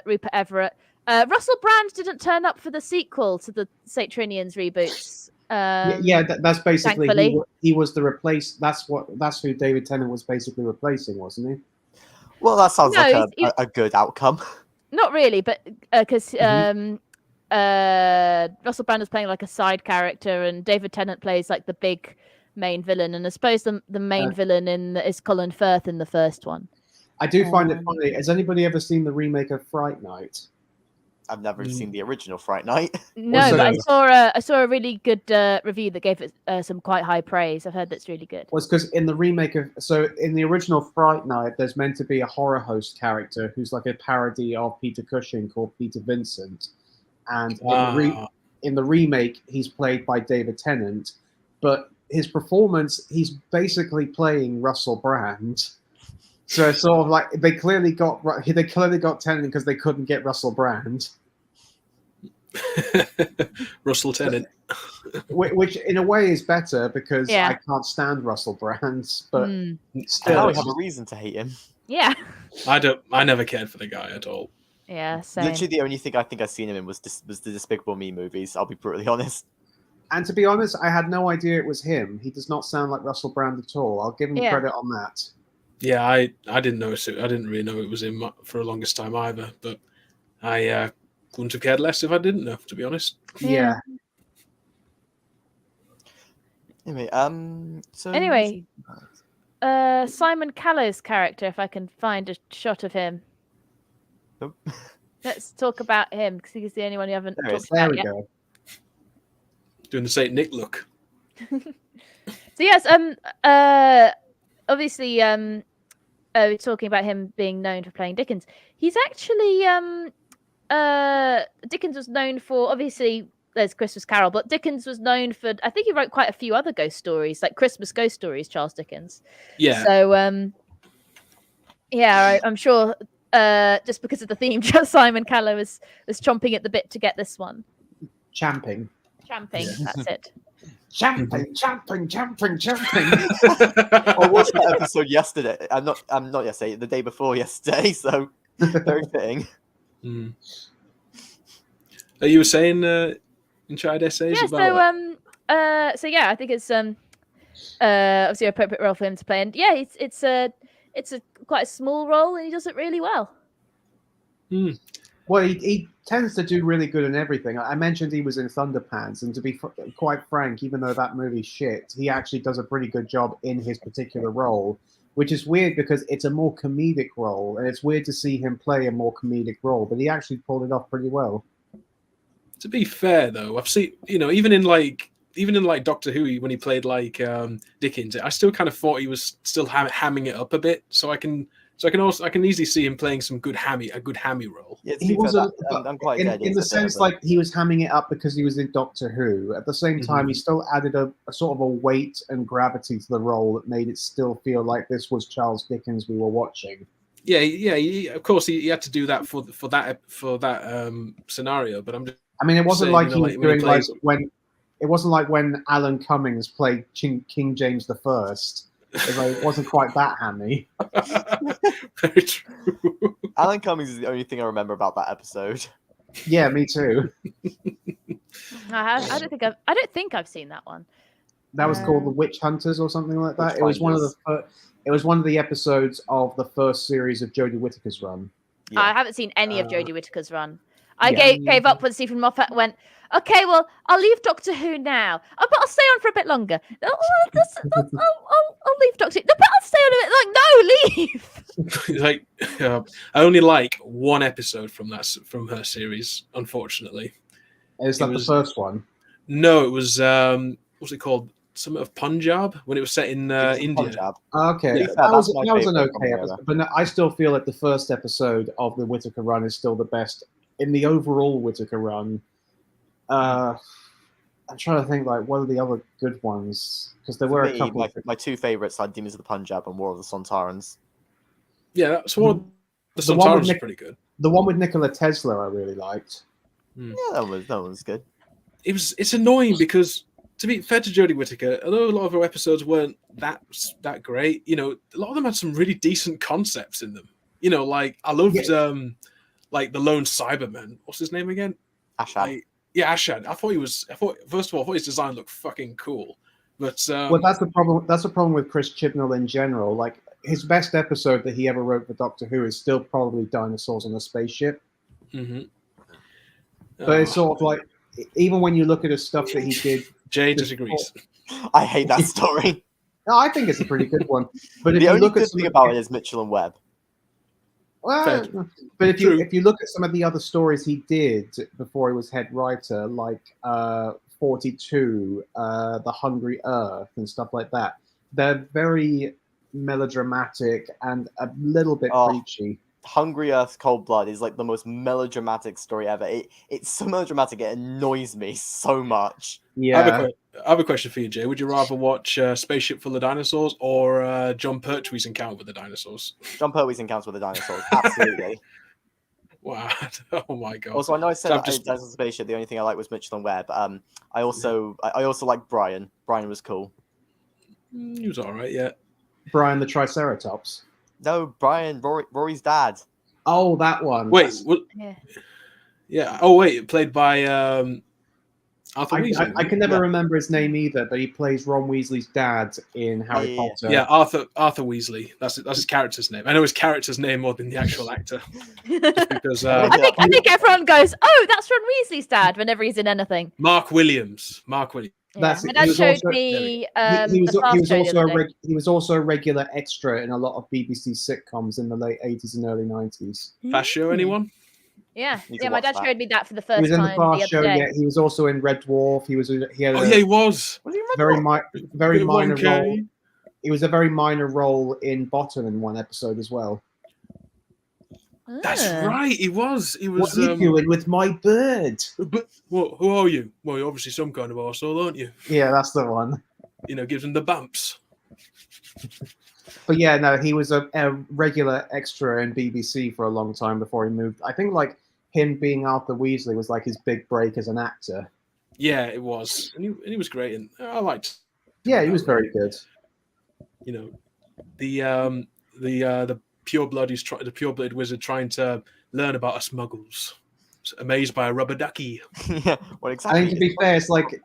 Rupert Everett. Russell Brand didn't turn up for the sequel to the Saint Trinian's reboots. That's basically thankfully. he was the replace. That's who David Tennant was basically replacing, wasn't he? Well, that sounds No, like he's- a good outcome. Not really, but because Mhm. Russell Brand is playing like a side character, and David Tennant plays like the big main villain. And I suppose the main villain is Colin Firth in the first one. I do find it funny. Has anybody ever seen the remake of Fright Night? I've never seen the original Fright Night. No, Also, but I saw a really good review that gave it some quite high praise. I've heard that's really good. Was because in the remake of in the original Fright Night, there's meant to be a horror host character who's like a parody of Peter Cushing called Peter Vincent, and in the remake he's played by David Tennant, but his performance he's basically playing Russell Brand. So it's sort of like they clearly got Tennant because they couldn't get Russell Brand. Russell Tennant. Which in a way is better because Yeah. I can't stand Russell Brand, but Now still, we have a reason to hate him. Yeah. I never cared for the guy at all. Yeah, same. Literally, the only thing I think I've seen him in was the Despicable Me movies. I'll be brutally honest. and to be honest, I had no idea it was him. He does not sound like Russell Brand at all. I'll give him Yeah. credit on that. Yeah, I didn't know it. I didn't really know it was him for the longest time either. But I wouldn't have cared less if I didn't know, to be honest. Yeah. Anyway, so Anyway, Simon Callow's character, if I can find a shot of him. Nope. Let's talk about him because he's the only one you haven't There talked There about we yet. go. Doing the Saint Nick look. So yes, obviously, we're talking about him being known for playing Dickens. He's actually Dickens was known for, obviously there's Christmas Carol, but Dickens was known for, I think he wrote quite a few other ghost stories, like Christmas ghost stories, Charles Dickens. Yeah. So yeah, I'm sure just because of the theme, Simon Callow was chomping at the bit to get this one. Champing. Champing, that's it. Champing. I watched that episode yesterday. I'm not yesterday. The day before yesterday. So very fitting. Mm. You were saying Enchanted Essays Yeah. about So yeah, I think it's obviously an appropriate role for him to play, and yeah, it's a quite a small role, and he does it really well. Mm. Well, he tends to do really good in everything. I mentioned he was in Thunderpants, and to be quite frank, even though that movie's shit, he actually does a pretty good job in his particular role, which is weird because it's a more comedic role, and it's weird to see him play a more comedic role, but he actually pulled it off pretty well. To be fair, though, I've seen, even in like Doctor Who, when he played like Dickens, I still kind of thought he was still hamming it up a bit. So I can easily see him playing a good hammy role. Yeah, He was I'm quite in the sense like he was hamming it up because he was in Doctor Who. At the same time, he still added a sort of a weight and gravity to the role that made it still feel like this was Charles Dickens we were watching. Yeah. Of course, he had to do that for that scenario. But I mean, it wasn't saying, like you he know, was like, when he doing plays- like when it wasn't like when Alan Cummings played King James the First. It wasn't quite that hammy. Very true. Alan Cummings is the only thing I remember about that episode. Yeah, me too. I don't think I've seen that one. That was called The Witch Hunters or something like that. It was one of the episodes of the first series of Jodie Whittaker's run. Yeah. I haven't seen any of Jodie Whittaker's run. I yeah. gave up when Stephen Moffat went, okay, well, I'll leave Doctor Who now. Oh, but I'll stay on for a bit longer. I'll leave Doctor Who. No, but I'll stay on a bit. Like, no, leave. Like, I only like one episode from her series, unfortunately. Is that the first one? No, it was what's it called? Something of Punjab, when it was set in India. Punjab. Okay, Yeah, that was an favourite okay from episode, but no, I still feel like the first episode of the Whittaker run is still the best in the overall Whittaker run. I'm trying to think, like, what are the other good ones? Because there were a couple. My two favourites are Demons of the Punjab and War of the Sontarans. Yeah, that's one. The Sontarans is pretty good. The one with Nikola Tesla, I really liked. Yeah, that was good. It's annoying because, to be fair to Jodie Whittaker, although a lot of her episodes weren't that great, a lot of them had some really decent concepts in them. Like I loved like the Lone Cyberman. What's his name again? Ashad. Yeah, Ashad. I thought first of all, I thought his design looked fucking cool. But Well, that's the problem. That's the problem with Chris Chibnall in general. Like his best episode that he ever wrote for Doctor Who is still probably Dinosaurs on a Spaceship. mhm. But it's sort of like, even when you look at the stuff that he did, Jay disagrees. I hate that story. no, I think it's a pretty good one. But if The you only look good at thing about it is Mitchell and Webb. well, but if you look at some of the other stories he did before he was head writer, like 42, The Hungry Earth, and stuff like that, they're very melodramatic and a little bit preachy. Hungry Earth Cold Blood is like the most melodramatic story ever. It's so melodramatic, it annoys me so much. Yeah, I have a question for you, Jay. Would you rather watch Spaceship Full of Dinosaurs or John Pertwee's Encounter with the Dinosaurs? John Pertwee's Encounters with the Dinosaurs, absolutely. Wow. Oh my god. Also, I know I said So that in Dinosaur Spaceship, the only thing I like was Mitchell and Webb. I also like Brian. Brian was cool. He was all right, yeah. Brian the Triceratops. No, Brian, Rory's dad. Oh, that one. Wait, Yeah. yeah. Oh wait, played by Arthur Weasley. I can never remember his name either, but he plays Ron Weasley's dad in Harry Potter. Yeah, Arthur Weasley. That's his character's name. I know his character's name more than the actual actor. Just because I think everyone goes, "Oh, that's Ron Weasley's dad." Whenever he's in anything. Mark Williams. Yeah. That's My it. dad He was showed also- me he was also a regular extra in a lot of BBC sitcoms in the late 80s and early 90s. Fast Show, anyone? Yeah, Need to my watch dad that. showed me that for the He first was in the time Fast the Show. other day. Yeah, he was also in Red Dwarf. He had Oh a yeah, he was. Was he in Red very Dwarf? very Bit of minor 1K. role. He was a very minor role in Bottom in one episode as well. That's Ah. right. He was. He was. What are you doing with my bird? But what? Who are you? Well, you're obviously some kind of arsehole, aren't you? Yeah, that's the one. You know, gives him the bumps. But yeah, no, he was a regular extra in BBC for a long time before he moved. I think like him being Arthur Weasley was like his big break as an actor. Yeah, it was, and he was great, and I liked. Yeah, he was very good. You know, the pure blood the pure blooded wizard trying to learn about us muggles, amazed by a rubber ducky. Yeah, what I exactly? think to be fair, it's like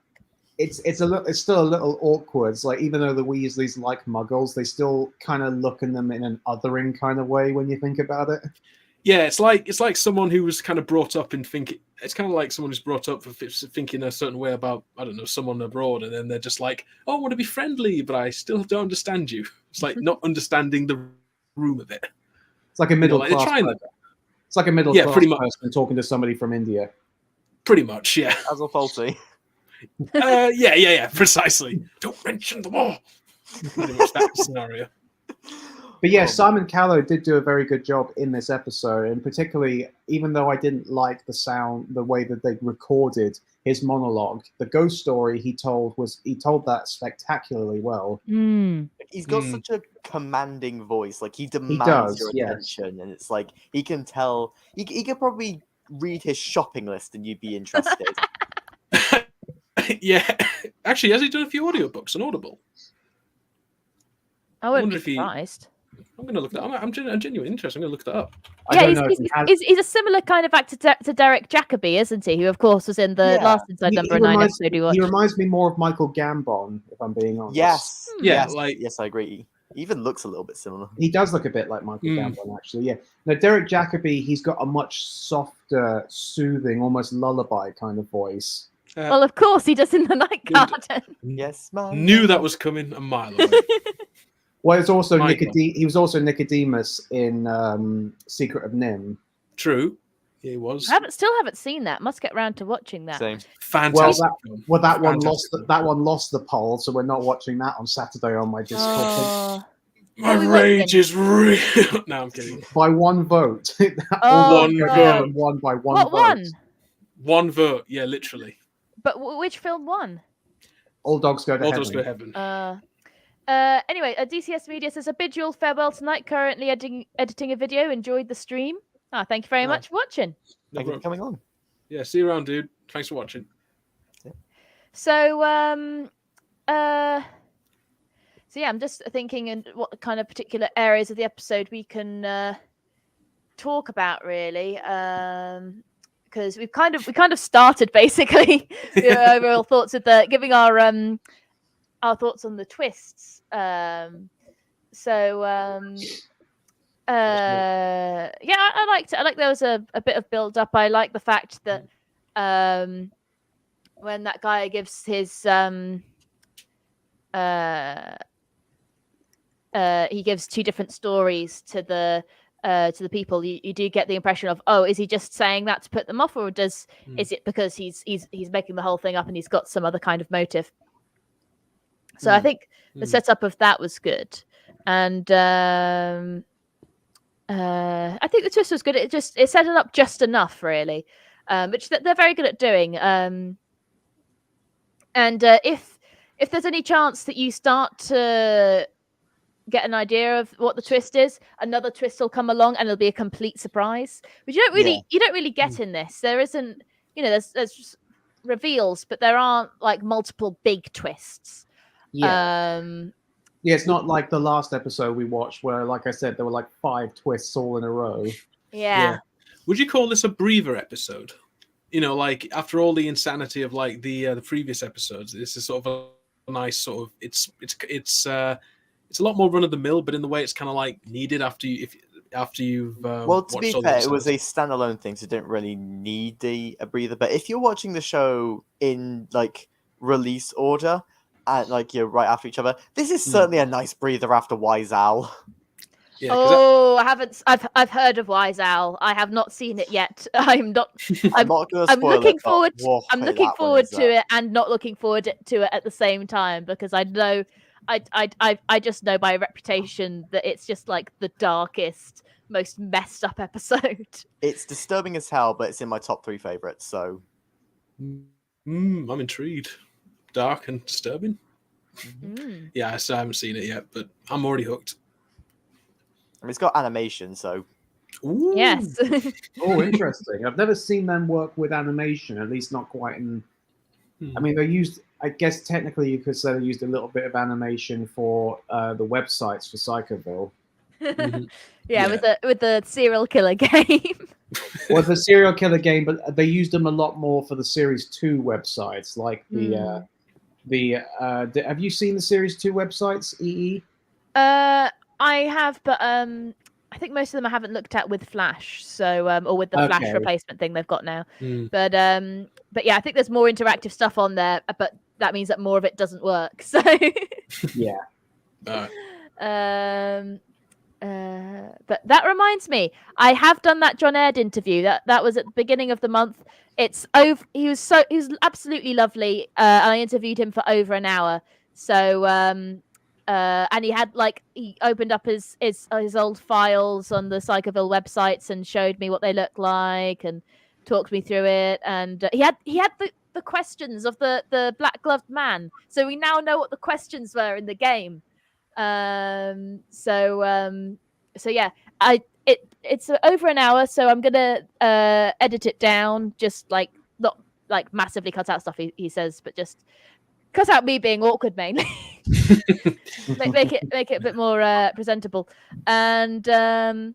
it's still a little awkward. It's like even though the Weasleys like Muggles, they still kind of look at them in an othering kind of way when you think about it. Yeah, it's like someone who was kind of brought up in thinking. It's kind of like someone who's brought up for thinking a certain way about, I don't know, someone abroad, and then they're just like, "Oh, I want to be friendly, but I still don't understand you." It's like not understanding the room of it. It's like a middle like they're class. trying to- It's like a middle Yeah, class pretty much. person talking to somebody from India. Pretty much, yeah. As a faulty. Yeah, precisely. Don't mention the war. Pretty much that scenario. But yeah, Simon Callow did do a very good job in this episode, and particularly, even though I didn't like the way that they recorded his monologue, the ghost story he told that spectacularly well. Mm. He's got such a commanding voice. Like he demands does, your yes. attention, and it's like he can tell. He could probably read his shopping list, and you'd be interested. Yeah, actually, has he done a few audiobooks on Audible? I wouldn't wonder be if he- surprised. I'm going to look that up. I'm genuinely interested. I'm going to look that up. I Yeah, don't he's, know if he has- he's a similar kind of actor to Derek Jacobi, isn't he? Who, of course, was in the Yeah. last Inside he Number 9 reminds- episode we watched. He reminds me more of Michael Gambon, if I'm being honest. Yes, Yeah, yes, like- yes, I agree. He even looks a little bit similar. He does look a bit like Michael Mm. Gambon, actually. Yeah. Now, Derek Jacobi, he's got a much softer, soothing, almost lullaby kind of voice. Well, of course, he does in the Night Good. Garden. Yes, man. Knew that was coming a mile away. Well, it's also Michael. he was also Nicodemus in Secret of Nim. True. Yeah, he was. I still haven't seen that. Must get round to watching that. Same. Fantastic. film. Well, that one Fantastic. lost the poll, so we're not watching that on Saturday on my Discord. Oh, My we rage is real. No, I'm kidding. By one vote. Oh, One All God. and won by one what vote. one? One vote. Yeah, literally. But which film won? All dogs go to All heaven. does go heaven. Anyway, DCS Media says a bid you all farewell tonight. Currently editing a video. Enjoyed the stream. Thank you very Nice. much for watching. No Thank you for problem. coming on. Yeah, see you around, dude. Thanks for watching. So yeah, I'm just thinking and what kind of particular areas of the episode we can talk about, really, because because we kind of started basically overall thoughts with giving our thoughts on the twists. Yeah, I liked it. I like there was a bit of build up. I like the fact that when that guy gives his he gives two different stories to the people, you do get the impression of, oh, is he just saying that to put them off, or is it because he's making the whole thing up and he's got some other kind of motive? So I think the setup of that was good, and I think the twist was good. It set it up just enough, really, which they're very good at doing. And if there's any chance that you start to get an idea of what the twist is, another twist will come along and it'll be a complete surprise, which you don't really get in this. There isn't, there's just reveals, but there aren't like multiple big twists. Yeah. Yeah, it's not like the last episode we watched where, like I said, there were like 5 twists all in a row. Yeah. Would you call this a breather episode? Like after all the insanity of like the previous episodes, this is sort of a nice sort of it's a lot more run of the mill, but in the way it's kind of like needed after you've well, to be fair, it was a a standalone thing, so it didn't really need a breather. But if you're watching the show in like release order and like you're right after each other, this is certainly a nice breather after Wise Owl. Yeah, I haven't. I've heard of Wise Owl. I have not seen it yet. I'm not going to spoil looking forward. I'm looking forward to it, and not looking forward to it at the same time, because I know, I just know by reputation that it's just like the darkest, most messed up episode. It's disturbing as hell, but it's in my top 3 favorites. So, I'm intrigued. Dark and disturbing. Yeah, I haven't seen it yet, but I'm already hooked. I mean, it's got animation, so. Ooh. Yes. Oh, interesting. I've never seen them work with animation, at least not quite in. I mean, they used, I guess technically you could say they used a little bit of animation for the websites for Psychoville. Yeah, with the serial killer game. Well, the serial killer game, but they used them a lot more for the Series 2 websites, like have you seen the Series 2 websites, EE? I have, but I think most of them I haven't looked at with Flash, so or with the Flash replacement thing they've got now. But yeah, I think there's more interactive stuff on there, but that means that more of it doesn't work. So yeah. But that reminds me, I have done that John Aird interview. That was at the beginning of the month. It's over. He was absolutely lovely. I interviewed him for over an hour. So and he opened up his old files on the Psychoville websites and showed me what they look like and talked me through it. And he had the questions of the black gloved man. So we now know what the questions were in the game. So yeah, it's over an hour, so I'm gonna edit it down, just like not like massively cut out stuff he says, but just cut out me being awkward mainly. make it a bit more presentable. And so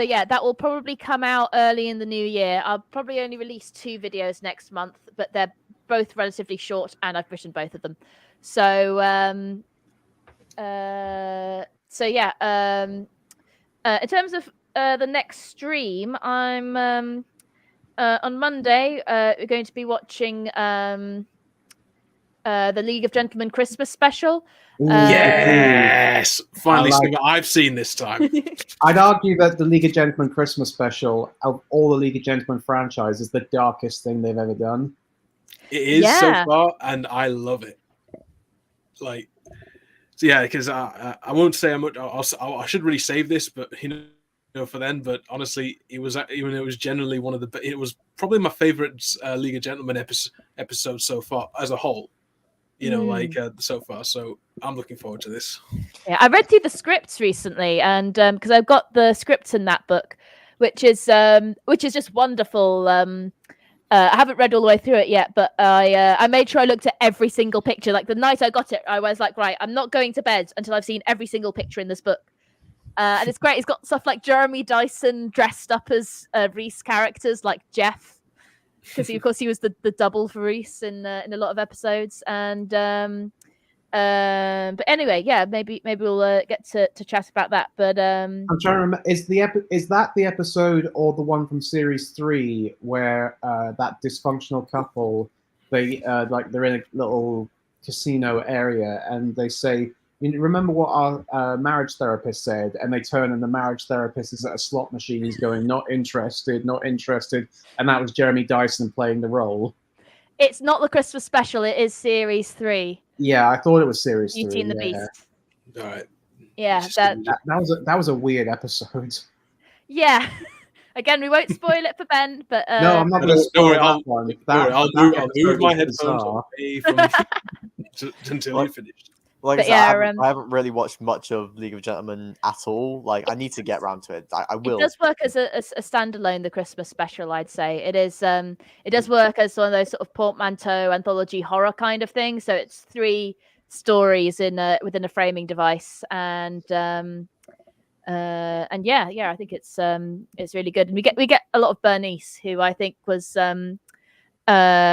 yeah, that will probably come out early in the new year. I'll probably only release 2 videos next month, but they're both relatively short, and I've written both of them. So so yeah, in terms of the next stream, I'm on Monday. We're going to be watching the League of Gentlemen Christmas special. Yes, finally something I've seen this time. I'd argue that the League of Gentlemen Christmas special of all the League of Gentlemen franchise is the darkest thing they've ever done. It is so far, and I love it. Like. Yeah, because I won't say I should really save this, but for then. But honestly, it was generally it was probably my favorite League of Gentlemen episode so far as a whole. So far. So I'm looking forward to this. Yeah, I read through the scripts recently, and because I've got the scripts in that book, which is just wonderful. I haven't read all the way through it yet, but I made sure I looked at every single picture. Like the night I got it, I was like, right, I'm not going to bed until I've seen every single picture in this book. And it's great. He's got stuff like Jeremy Dyson dressed up as Reese characters, like Jeff, because of course he was the double for Reese in a lot of episodes. And but anyway, yeah, maybe we'll get to chat about that. But I'm trying to remember. Is that the episode or the one from series 3 where that dysfunctional couple, they they're in a little casino area and they say, "You remember what our marriage therapist said?" And they turn and the marriage therapist is at a slot machine. He's going, "Not interested, not interested," and that was Jeremy Dyson playing the role. it's not the Christmas special. It is series 3. Yeah, I thought it was series Beauty 3. and the Yeah. Beast. All right. Yeah, That was a weird episode. yeah. Again, we won't spoil it for Ben, but No, I'm not going to Don't spoil worry, that one. I'll That move my episode headphones was away from until you finished. Like But I said, yeah, I haven't really watched much of League of Gentlemen at all. Like, I need to get around to it. I will. It does work as a standalone, the Christmas special. I'd say it is. It does work as one of those sort of portmanteau anthology horror kind of thing. So it's 3 stories within a framing device, and yeah, I think it's really good. And we get a lot of Bernice, who I think was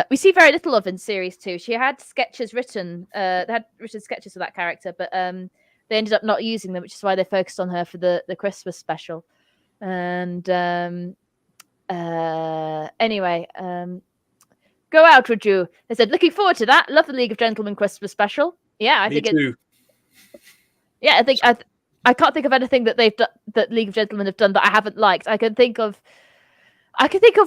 we see very little of in series 2. She had sketches written. They had written sketches for that character, but they ended up not using them, which is why they focused on her for the Christmas special. And anyway, go out, would you? They said, looking forward to that. Love the League of Gentlemen Christmas special. Yeah, I Me think too. Yeah, I think I can't think of anything that they've done, that League of Gentlemen have done, that I haven't liked. I can think of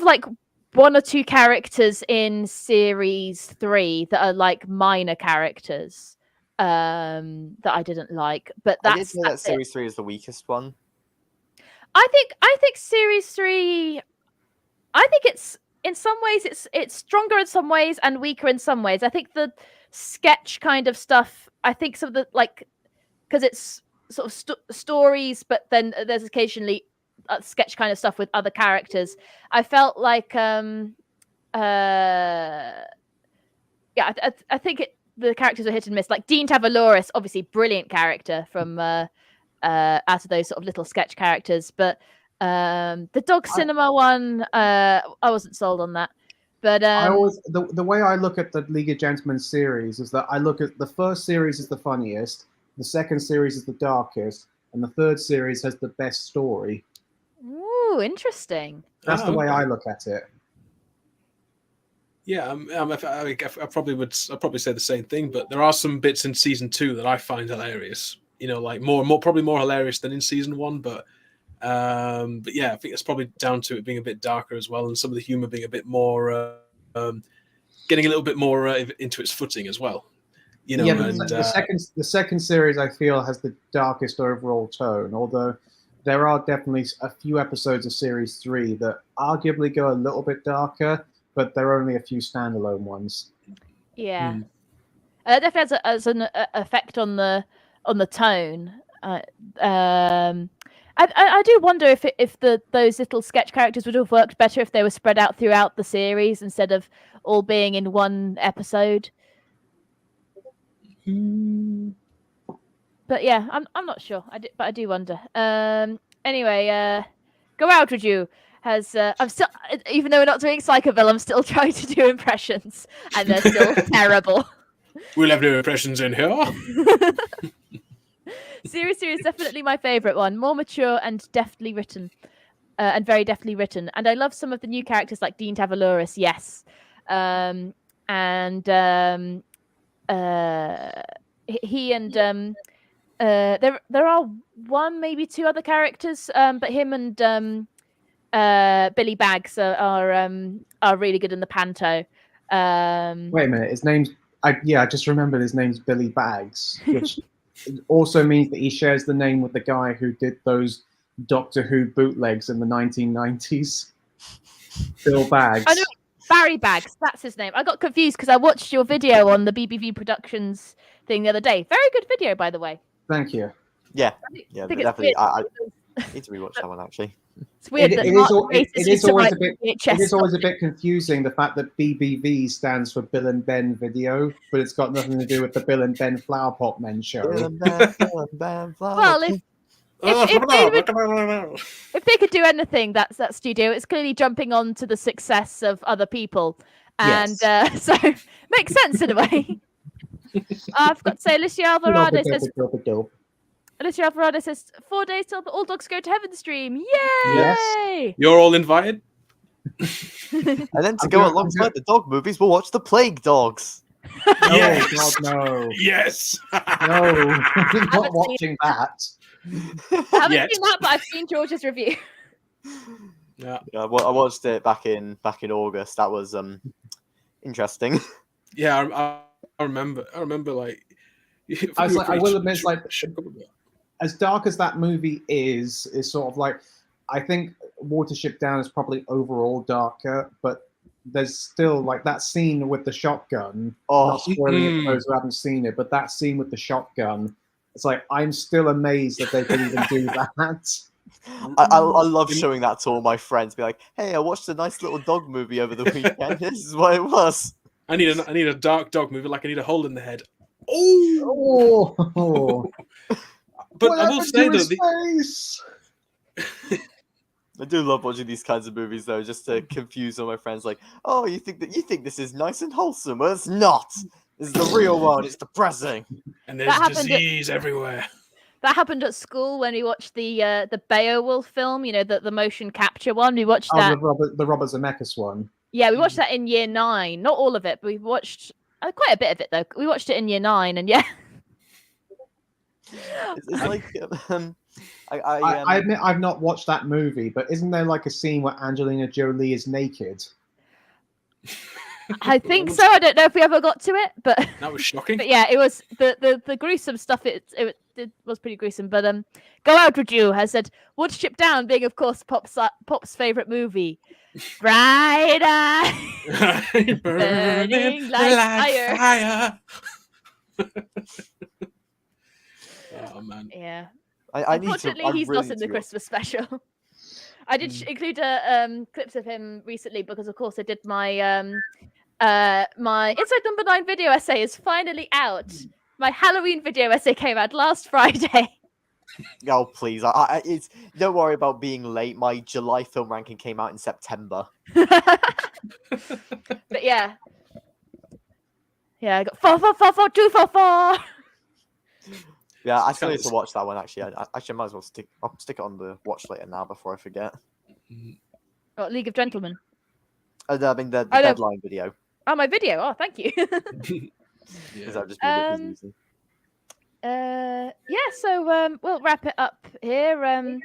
like 1 or 2 characters in series 3 that are like minor characters that I didn't like, but I did that's say that it. series 3 is the weakest one. I think series 3. I think it's in some ways it's stronger in some ways and weaker in some ways. I think the sketch kind of stuff. I think some of the because it's sort of stories, but then there's occasionally sketch kind of stuff with other characters. I felt like yeah, I think the characters are hit and miss. Like Dean Tavaloris, obviously brilliant character from out of those sort of little sketch characters, but the dog cinema one, I wasn't sold on that. But I always the way I look at the League of Gentlemen series is that I look at the first series is the funniest, the second series is the darkest, and the third series has the best story. Ooh, interesting. That's the way I look at it. Yeah, I probably say the same thing, but there are some bits in season 2 that I find hilarious. You know, like probably more hilarious than in season 1, but yeah, I think it's probably down to it being a bit darker as well, and some of the humor being a bit more, getting a little bit more into its footing as well. You know, yeah, and the second series I feel has the darkest overall tone, although there are definitely a few episodes of series 3 that arguably go a little bit darker, but there are only a few standalone ones. Yeah, that definitely has an effect on the tone. I do wonder if those little sketch characters would have worked better if they were spread out throughout the series instead of all being in one episode. But yeah, I'm not sure. But I do wonder. Anyway, go out with you. I'm still, even though we're not doing Psychoville, I'm still trying to do impressions, and they're still terrible. We'll have no impressions in here. Series 3 is definitely my favourite one. More mature and deftly written, and very deftly written. And I love some of the new characters like Dean Tavaloris. Yes, and he and there are 1, maybe 2 other characters, but him and Billy Baggs are really good in the panto. Wait a minute, his name's I just remembered his name's Billy Baggs, which also means that he shares the name with the guy who did those Doctor Who bootlegs in the 1990s. Bill Baggs. I know, Barry Baggs, that's his name. I got confused because I watched your video on the BBV Productions thing the other day. Very good video, by the way. Thank you. Yeah, definitely. I need to rewatch that one actually. It's weird. It is always a bit confusing, the fact that BBV stands for Bill and Ben Video, but it's got nothing to do with the Bill and Ben Flower Pot Men show. Well, if they could do anything, that's that studio. It's clearly jumping on to the success of other people, and Yes. so makes sense in a way. I've got to say, Alicia Alvarado says. Alicia Alvarado says 4 days till the All Dogs Go to Heaven stream. Yay! Yes. You're all invited. And then to go alongside the dog movies, we'll watch The Plague Dogs. Oh God, no! Yes. No, I'm not watching that. I haven't seen that, but I've seen George's review. Yeah. I watched it back in August. That was interesting. Yeah, I remember. Like, I will admit, like, as dark as that movie is sort of like, I think Watership Down is probably overall darker, but there's still like that scene with the shotgun. Not spoiling it for those who haven't seen it, but that scene with the shotgun, it's like I'm still amazed that they can even do that. I love showing that to all my friends. Be like, hey, I watched a nice little dog movie over the weekend. This is what it was. I need a dark dog movie, like I need a hole in the head. Oh. But I will say though, I do love watching these kinds of movies though, just to confuse all my friends. Like, oh, you think this is nice and wholesome? Well, it's not. This is the real world. It's depressing. And there's disease everywhere. That happened at school when we watched the Beowulf film. You know, the motion capture one. We watched that. The Robert Zemeckis one. Yeah, we watched that in year 9. Not all of it, but we watched quite a bit of it though. We watched it in year 9, and yeah. It's like I admit I've not watched that movie, but isn't there like a scene where Angelina Jolie is naked? I think so. I don't know if we ever got to it, but that was shocking. But yeah, it was the gruesome stuff. It was pretty gruesome. But Go Out With You has said Watership Down being, of course, Pop's favorite movie. Bright eye, burning like fire. Oh man. Yeah. Unfortunately, he's not in the Christmas special. I did include clips of him recently because, of course, I did my my Inside Number 9 video essay is finally out. My Halloween video essay came out last Friday. Oh please! Don't worry about being late. My July film ranking came out in September. But yeah, I got 4. Yeah, I still need to watch that one. Actually, I might as well I'll stick it on the watch later now before I forget. Oh, League of Gentlemen. I mean the deadline video. Oh, my video. Oh, thank you. Because I've just been a bit busy. Yeah, so we'll wrap it up here. I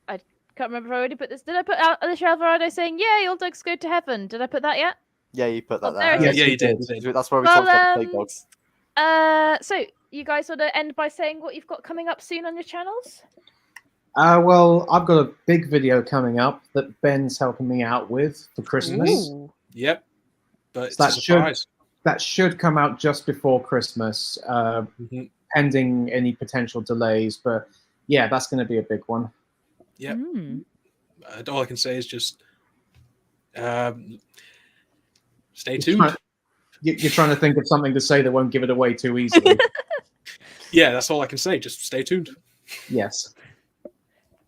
can't remember if I already put this. Did I put out Alicia Alvarado saying, "Yay, all dogs go to heaven"? Did I put that yet? Yeah, you put that there. there. Yeah, you did. That's where we talked about the Plague Dogs. So you guys want to end by saying what you've got coming up soon on your channels? Well, I've got a big video coming up that Ben's helping me out with for Christmas. Ooh. Yep. But it's So a surprise. that should come out just before Christmas, pending any potential delays. But yeah, that's going to be a big one. Yep. All I can say is just stay tuned. You're trying to think of something to say that won't give it away too easily. Yeah, that's all I can say. Just stay tuned. Yes.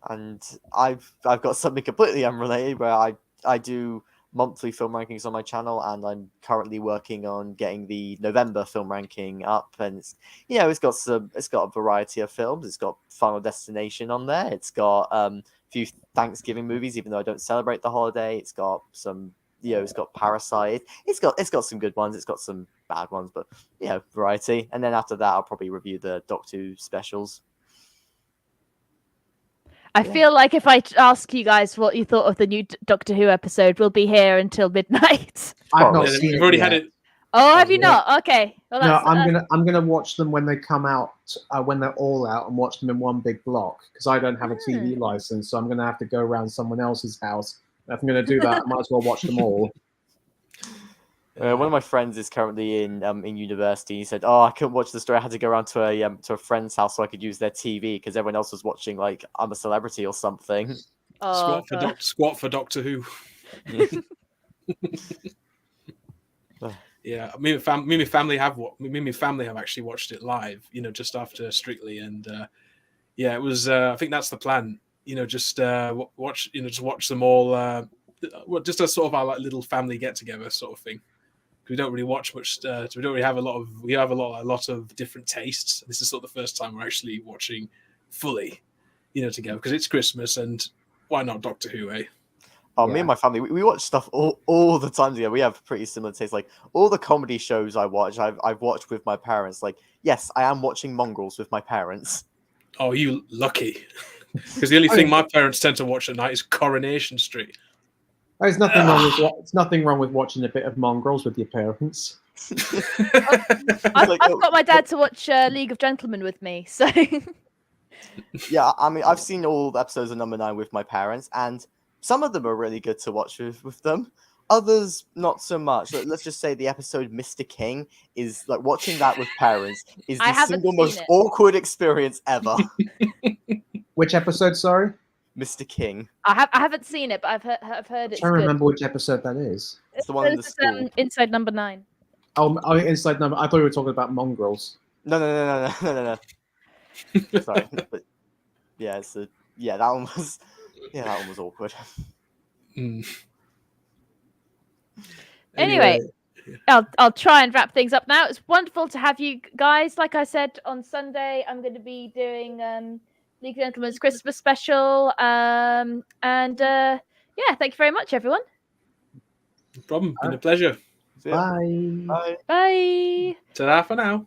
And I've got something completely unrelated where I do monthly film rankings on my channel, and I'm currently working on getting the November film ranking up. And it's got a variety of films. It's got Final Destination on there. It's got a few Thanksgiving movies, even though I don't celebrate the holiday. It's got some, it's got Parasite. It's got some good ones. It's got some bad ones, but variety. And then after that, I'll probably review the Doctor Who specials. I feel like if I ask you guys what you thought of the new Doctor Who episode, we'll be here until midnight. I've not seen We've already yet. had it. Oh, have you not? Okay. Well, No, I'm gonna watch them when they come out, when they're all out, and watch them in one big block because I don't have a TV license, so I'm gonna have to go around someone else's house. And if I'm gonna do that, I might as well watch them all. One of my friends is currently in university. He said, "Oh, I couldn't watch the story. I had to go around to a friend's house so I could use their TV because everyone else was watching like I'm a Celebrity or something." Oh, Squat for Doctor Who. Yeah, me and my family have actually watched it live. Just after Strictly, and yeah, it was. I think that's the plan. Just watch. Just watch them all. Just a sort of our like little family get together sort of thing. We don't really watch much. We don't really have a lot of. We have a lot of different tastes. This is sort of the first time we're actually watching fully, together because it's Christmas and why not Doctor Who, eh? Oh, me and my family, we watch stuff all the time together. We have pretty similar tastes. Like all the comedy shows I watch, I've watched with my parents. Like, yes, I am watching Mongrels with my parents. Oh, you lucky. Because the only thing my parents tend to watch at night is Coronation Street. There's nothing wrong with it's nothing wrong with watching a bit of Mongrels with your parents. I've got my dad to watch League of Gentlemen with me, so Yeah, I mean, I've seen all the episodes of Number 9 with my parents, and some of them are really good to watch with them. Others, not so much. Like, let's just say the episode Mr. King is like watching that with parents is the single most awkward experience ever. Which episode? Sorry, Mr. King. I haven't seen it, but I've heard it's I good. remember which episode that is. It's the one in the school. Inside Number 9. Oh, Inside Number. I thought we were talking about Mongrels. No. Sorry, but yeah, that one was awkward. Anyway, I'll try and wrap things up now. It's wonderful to have you guys. Like I said, on Sunday I'm going to be doing League of Gentlemen's Christmas special. Yeah, thank you very much, everyone. No problem. Been a pleasure. Bye. Bye. Ta-da for now.